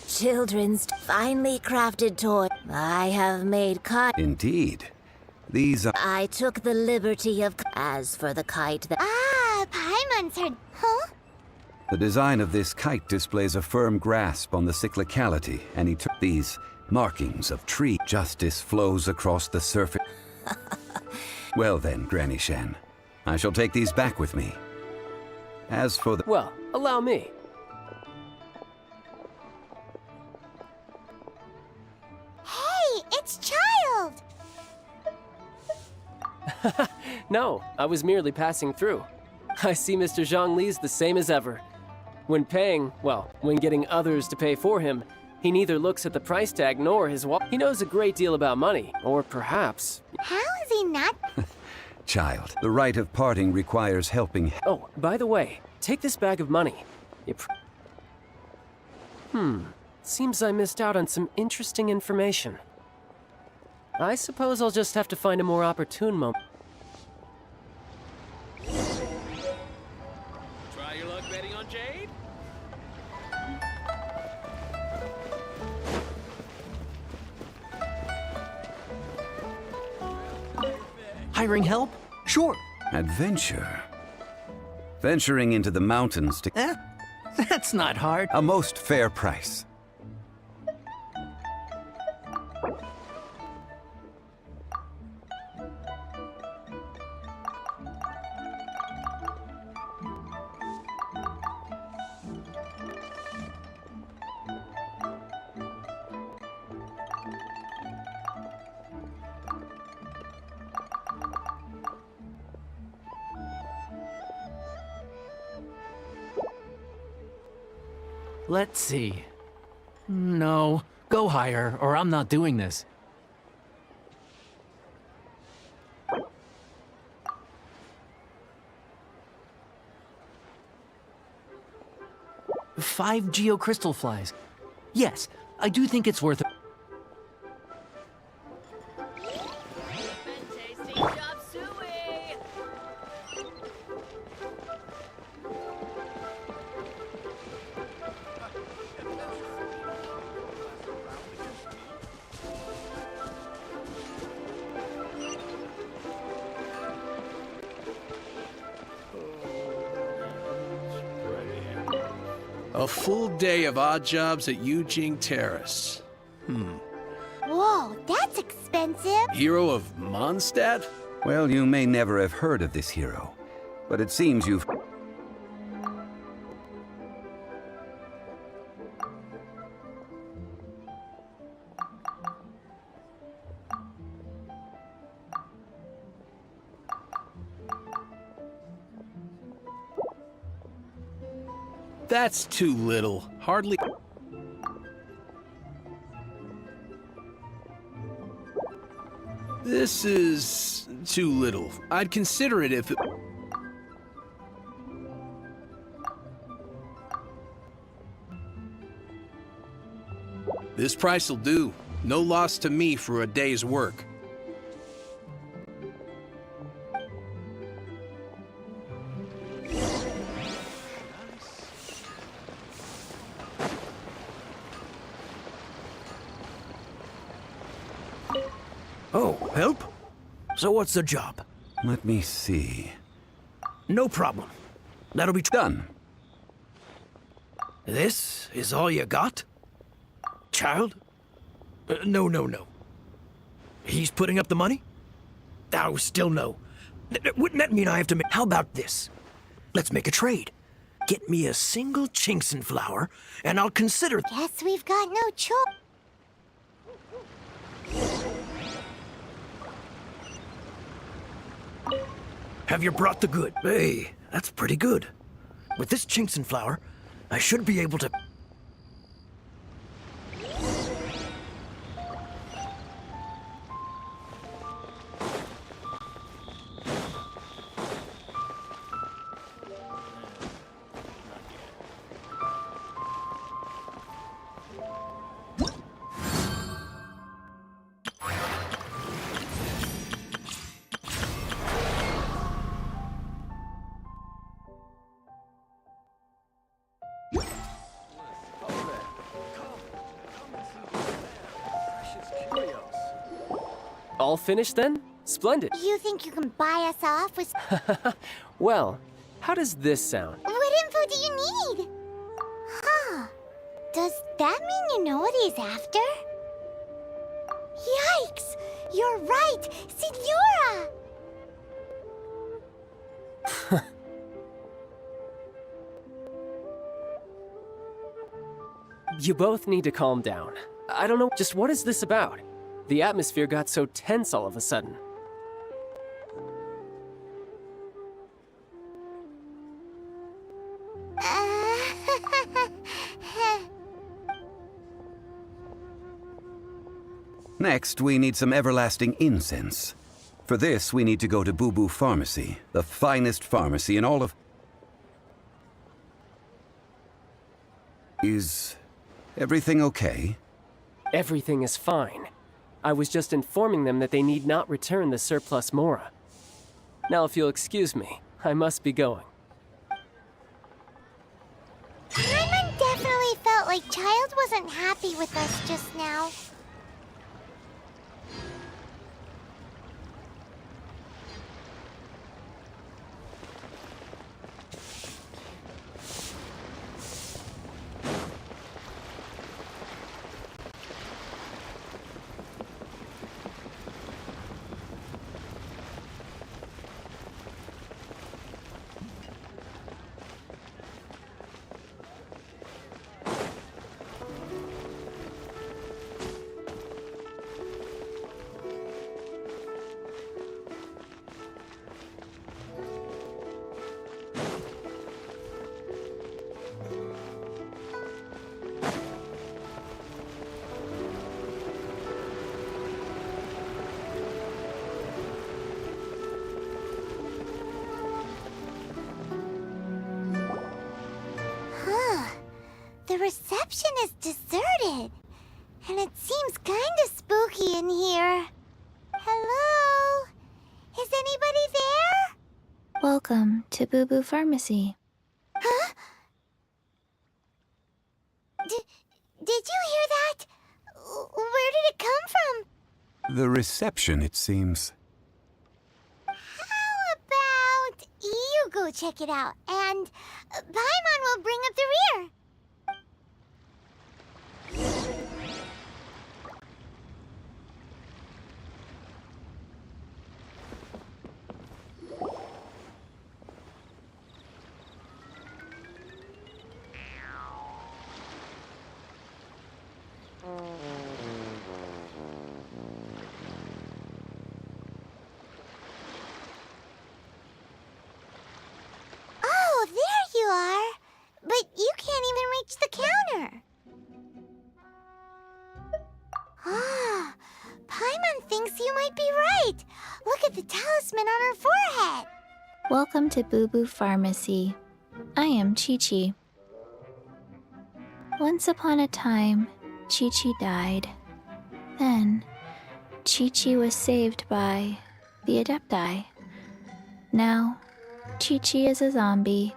Children's finely crafted toy. I have made Indeed. These are... I took the liberty of... As for the kite that... Ah, Paimon's heard... Huh? The design of this kite displays a firm grasp on the cyclicality, and he took these markings of tree. Justice flows across the surface. Well then, Granny Shen, I shall take these back with me. As for the... Well, allow me. Hey, it's Child! No, I was merely passing through. I see Mr. Zhongli's the same as ever. When paying, well, when getting others to pay for him, he neither looks at the price tag nor his wallet. He knows a great deal about money, or perhaps... How is he not? Child, the rite of parting requires helping... Oh, by the way, take this bag of money. Seems I missed out on some interesting information. I suppose I'll just have to find a more opportune moment. Try your luck betting on Jade? Hiring help? Sure. Adventure. Venturing into the mountains to... That's not hard. A most fair price. Let's see. No, go higher, or I'm not doing this. Five geocrystal flies. Yes, I do think it's worth it. Tasty chop suey. A full day of odd jobs at Yujing Terrace. Whoa, that's expensive. Hero of Mondstadt? Well, you may never have heard of this hero, but it seems you've... That's too little. Hardly... This is too little. I'd consider it if it... This price will do. No loss to me for a day's work. Oh, Help? So what's the job? Let me see. No problem. That'll be Done. This is all you got? Child? No. He's putting up the money? Oh, still no. Wouldn't that mean I have to make... How about this? Let's make a trade. Get me a single Genshin flower, and I'll consider... Guess we've got no choice. Have you brought the good? Hey, that's pretty good. With this Genshin flower, I should be able to... All finished then? Splendid. You think you can buy us off with... Well, how does this sound? What info do you need? Huh. Does that mean you know what he's after? Yikes! You're right! Signora! You both need to calm down. I don't know, just what is this about? The atmosphere got so tense all of a sudden. Next, we need some everlasting incense. For this, we need to go to Boo Boo Pharmacy, the finest pharmacy in all of... Is everything okay? Everything is fine. I was just informing them that they need not return the surplus Mora. Now, if you'll excuse me, I must be going. Paimon definitely felt like Child wasn't happy with us just now. The reception is deserted, and it seems kinda spooky in here. Hello? Is anybody there? Welcome to Boo Boo Pharmacy. Huh? Did you hear that? Where did it come from? The reception, it seems. How about you go check it out, and Paimon will bring up the rear. Oh, there you are. But you can't even reach the counter. Ah, Paimon thinks you might be right. Look at the talisman on her forehead. Welcome to Boo Boo Pharmacy. I am Chi-Chi. Once upon a time, Chi-Chi died. Then, Chi-Chi was saved by the Adepti. Now, Chi-Chi is a zombie.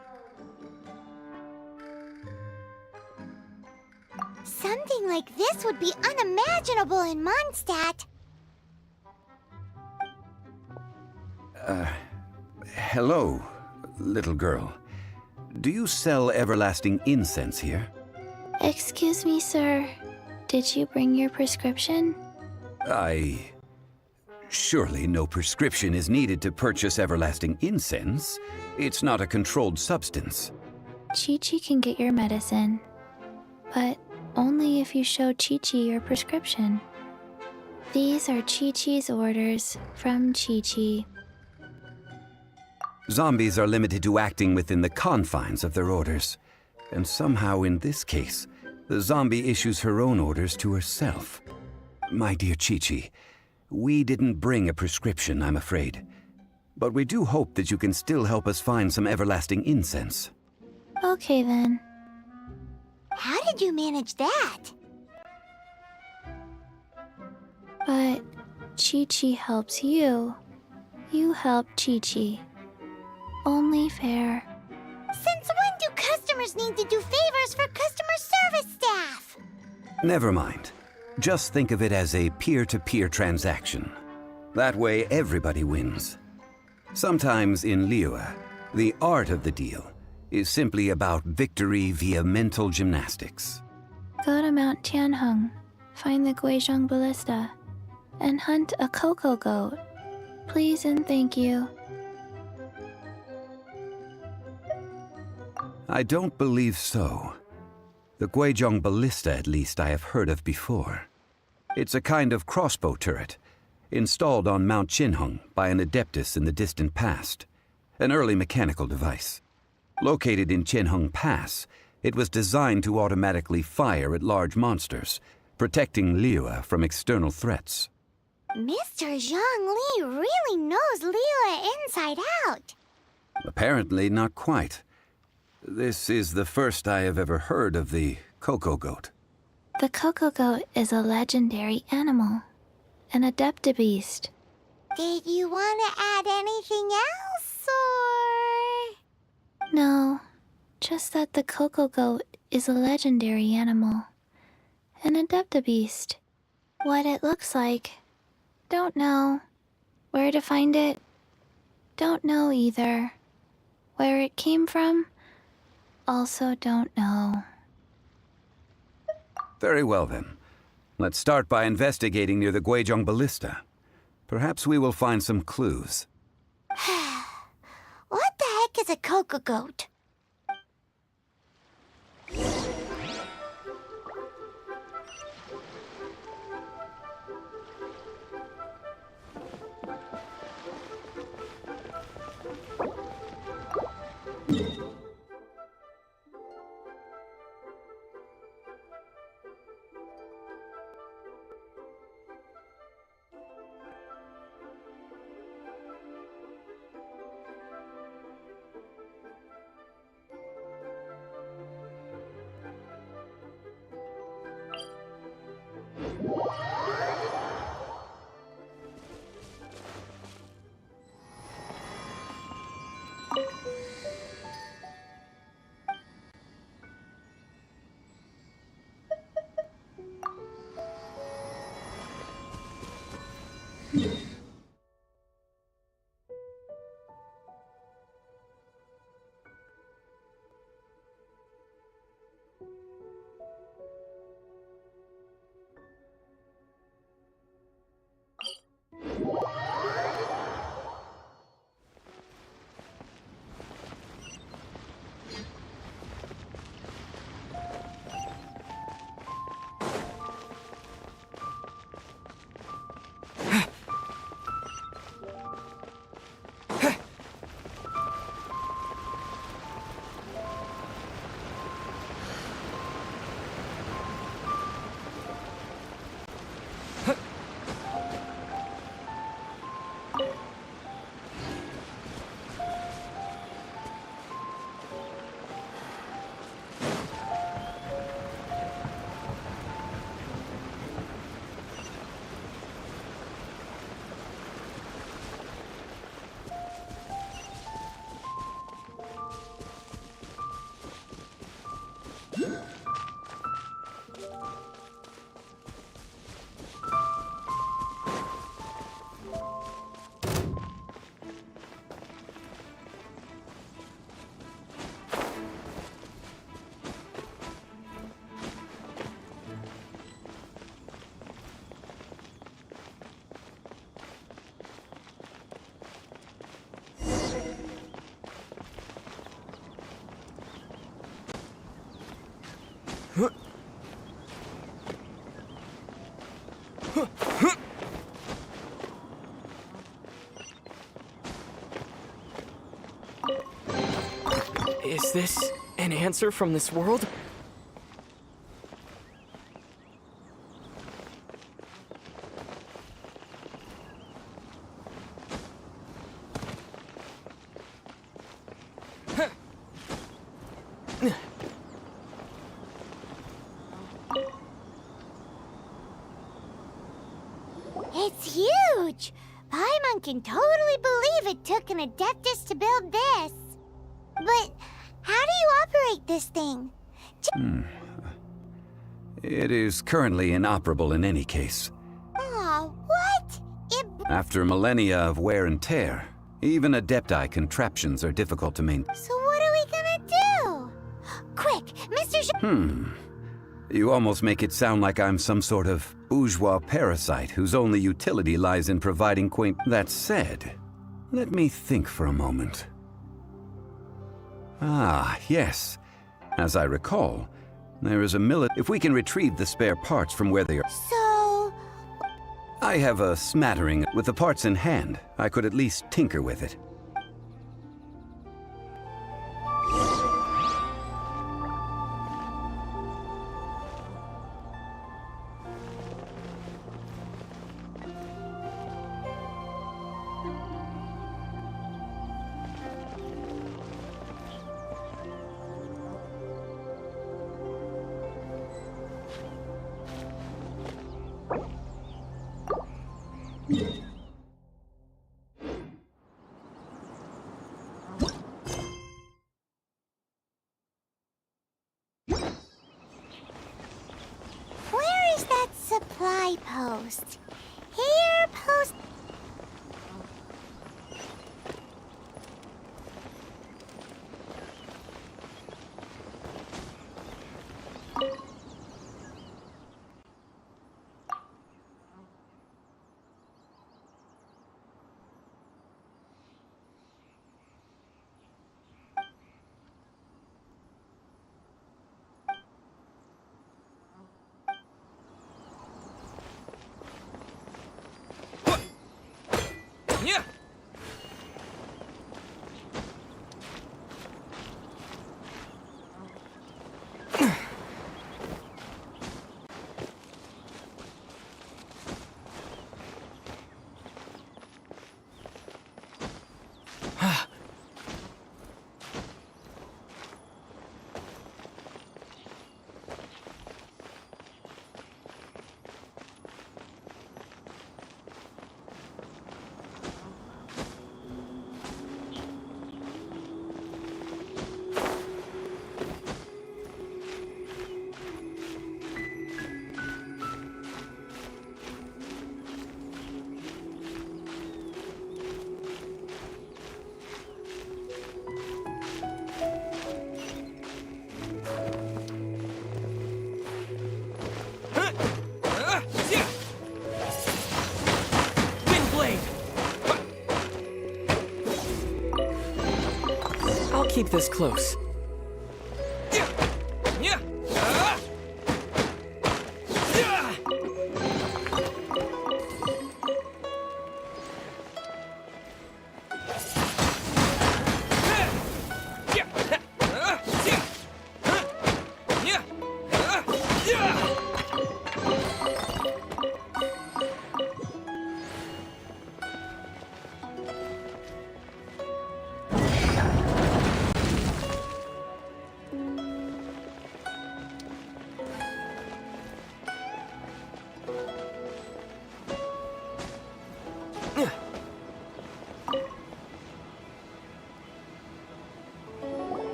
Something like this would be unimaginable in Mondstadt. Hello, little girl. Do you sell everlasting incense here? Excuse me, sir. Did you bring your prescription? Surely no prescription is needed to purchase everlasting incense. It's not a controlled substance. Chi-Chi can get your medicine, but only if you show Chi-Chi your prescription. These are Chi-Chi's orders from Chi-Chi. Zombies are limited to acting within the confines of their orders. And somehow in this case, the zombie issues her own orders to herself. My dear Chi-Chi, we didn't bring a prescription, I'm afraid. But we do hope that you can still help us find some everlasting incense. Okay then. How did you manage that? But Chi-Chi helps you. You help Chi-Chi. Only fair. Since when do customers need to do favors for customer service staff? Never mind. Just think of it as a peer-to-peer transaction. That way everybody wins. Sometimes in Liyue, the art of the deal is simply about victory via mental gymnastics. Go to Mount Tianheng, find the Guizhong Ballista, and hunt a cocoa goat. Please and thank you. I don't believe so. The Guizhong Ballista, at least, I have heard of before. It's a kind of crossbow turret, installed on Mount Qinheng by an adeptus in the distant past, an early mechanical device. Located in Qinheng Pass, it was designed to automatically fire at large monsters, protecting Liyue from external threats. Mr. Zhang Li really knows Liyue inside out. Apparently not quite. This is the first I have ever heard of the cocoa goat. The cocoa goat is a legendary animal, an adeptabeast. Did you want to add anything else, or...? No, just that the cocoa goat is a legendary animal, an adeptabeast. What it looks like, don't know. Where to find it, don't know either. Where it came from, also don't know. Very well then. Let's start by investigating near the Guizhong Ballista. Perhaps we will find some clues. What the heck is a cocoa goat? Is this an answer from this world? It's huge! Paimon can totally believe it took an Adeptus to build this. But how do you operate this thing? It is currently inoperable in any case. Aw, what? After millennia of wear and tear, even Adepti contraptions are difficult to maintain. So what are we gonna do? Quick, Mr. You almost make it sound like I'm some sort of bourgeois parasite whose only utility lies in providing quaint... That said, let me think for a moment. Ah, yes. As I recall, there is a If we can retrieve the spare parts from where they are... So... I have a smattering. With the parts in hand, I could at least tinker with it. Where is that supply post? Here, post... Yeah. I'll keep this close.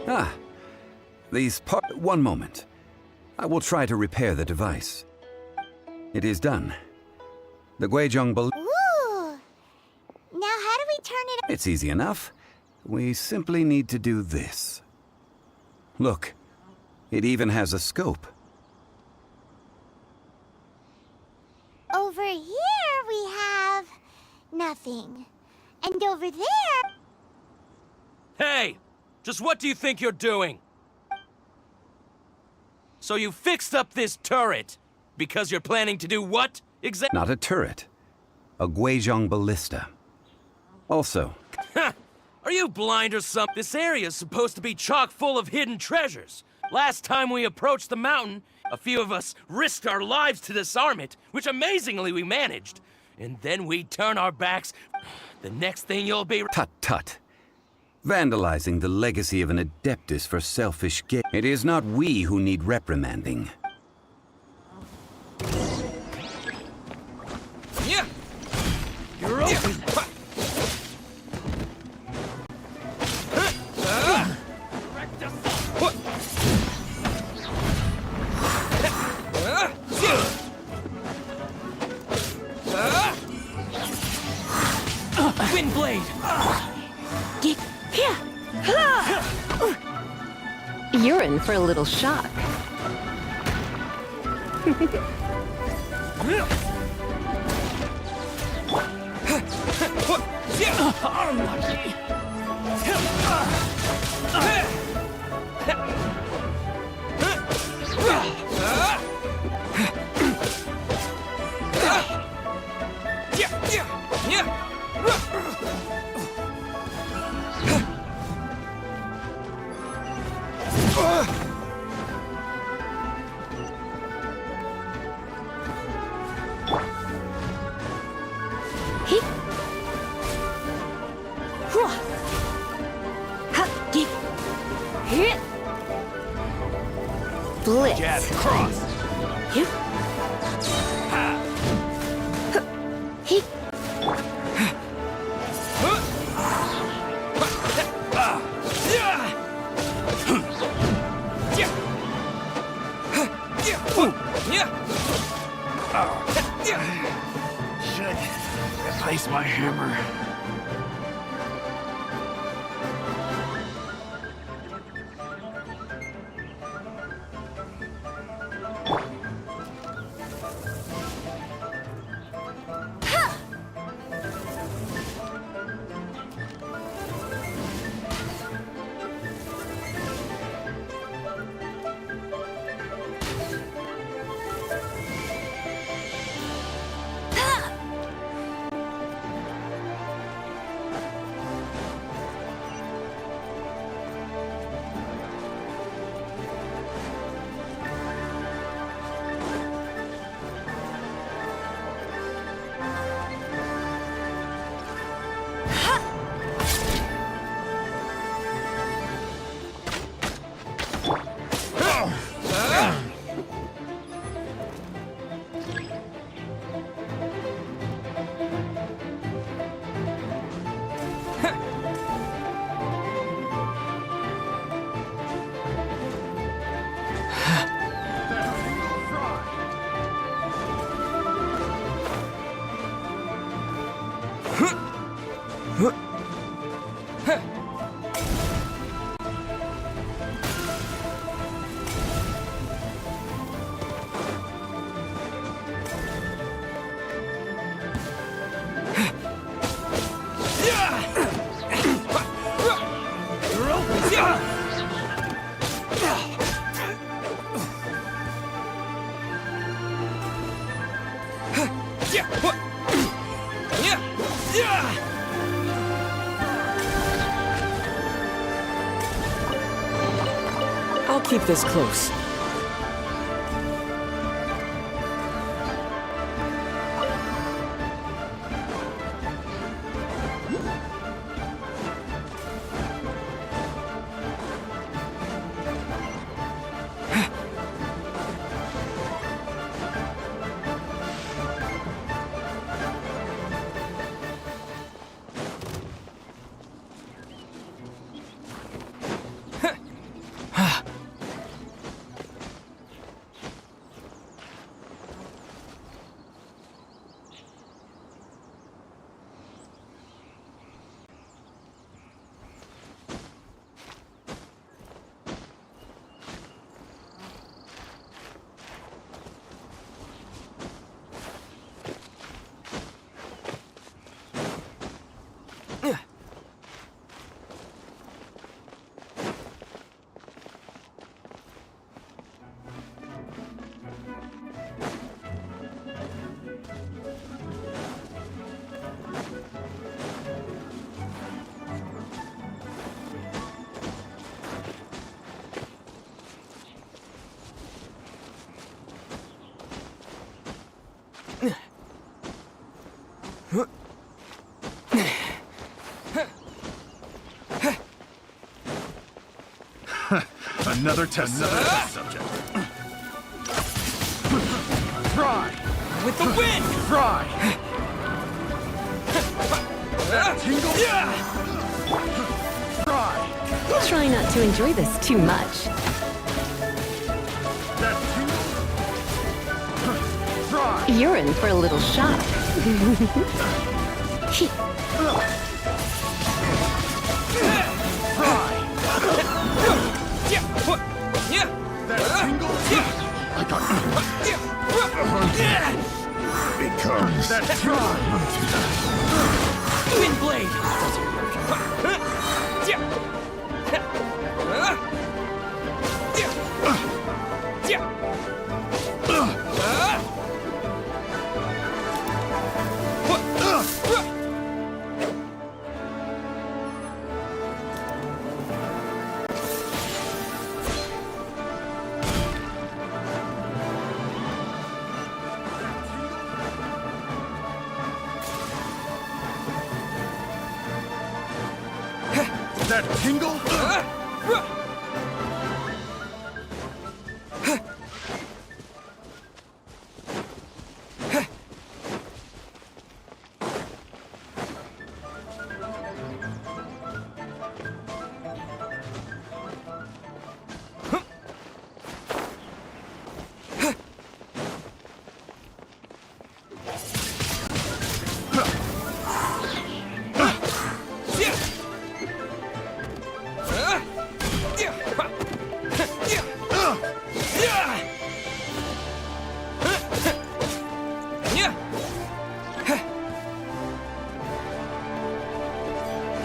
Ah, these parts... One moment. I will try to repair the device. It is done. The Guizhong Bal... Ooh! Now how do we turn it... It's easy enough. We simply need to do this. Look, it even has a scope. Over here we have... nothing. And over there... Hey! Just what do you think you're doing? So you fixed up this turret because you're planning to do what exactly? Not a turret. A Guizhong ballista. Also... Are you blind or something? This area is supposed to be chock full of hidden treasures. Last time we approached the mountain, a few of us risked our lives to disarm it, which amazingly we managed. And then we turn our backs. The next thing you'll be... Tut tut. Vandalizing the legacy of an adeptus for selfish gain. It is not we who need reprimanding. Yeah! You're open! Windblade! You're in for a little shock. Blitz. Jab cross. Yep. He. Should replace my hammer. I'll keep this close. Another test subject. Try! With the wind! Try! That tingle! Try! Try not to enjoy this too much. That tingle! Try! You're in for a little shock. That tingle! I got because that try! Wind blade! That tingle?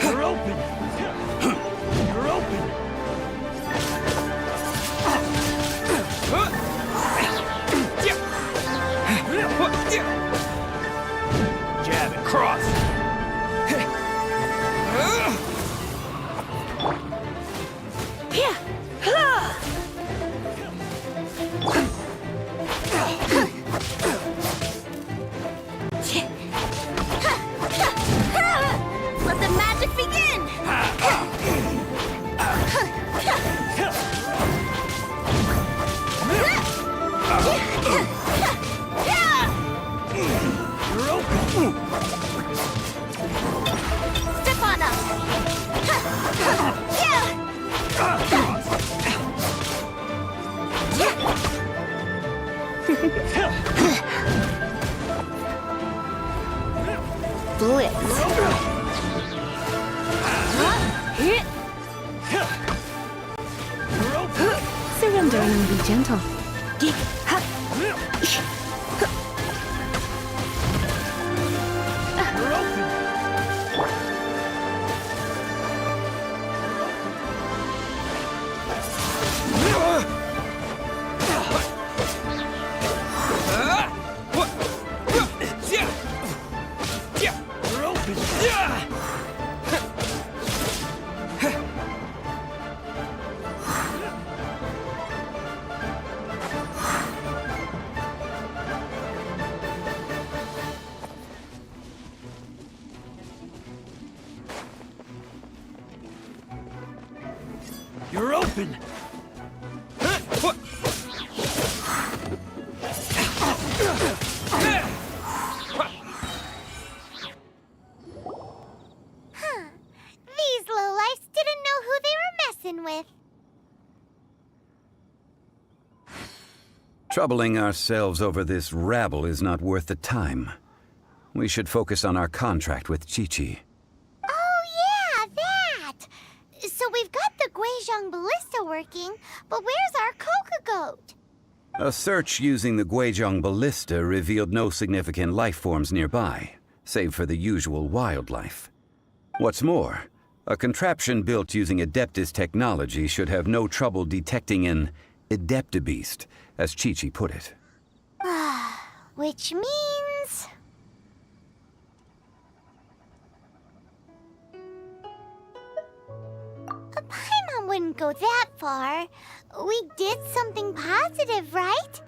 You're open! You're open! Jab and cross! Let the magic begin! You're open! Step on up! Blitz. Surrender and be gentle. You're open! These lowlifes didn't know who they were messing with. Troubling ourselves over this rabble is not worth the time. We should focus on our contract with Chi-Chi. Oh yeah, that! So we've got the Guizhong ballista working, but where's our Coca goat? A search using the Guizhong ballista revealed no significant life forms nearby, save for the usual wildlife. What's more, a contraption built using Adeptus technology should have no trouble detecting an Adeptabeast, as Chi-Chi put it. Which means... Paimon wouldn't go that far. We did something positive, right?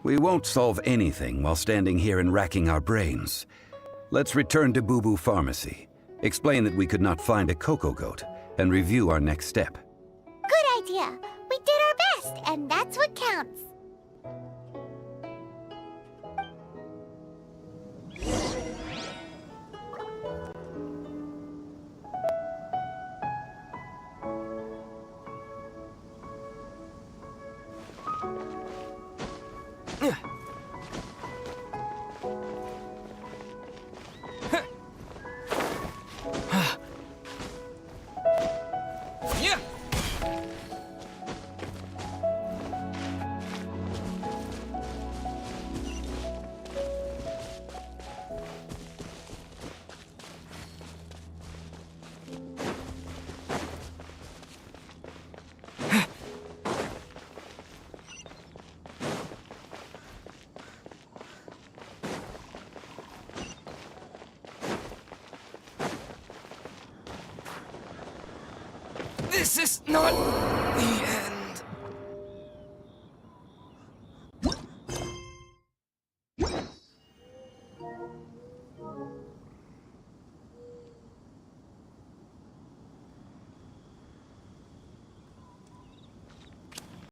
We won't solve anything while standing here and racking our brains. Let's return to Boo Boo Pharmacy, explain that we could not find a Coco Goat, and review our next step. Good This is not the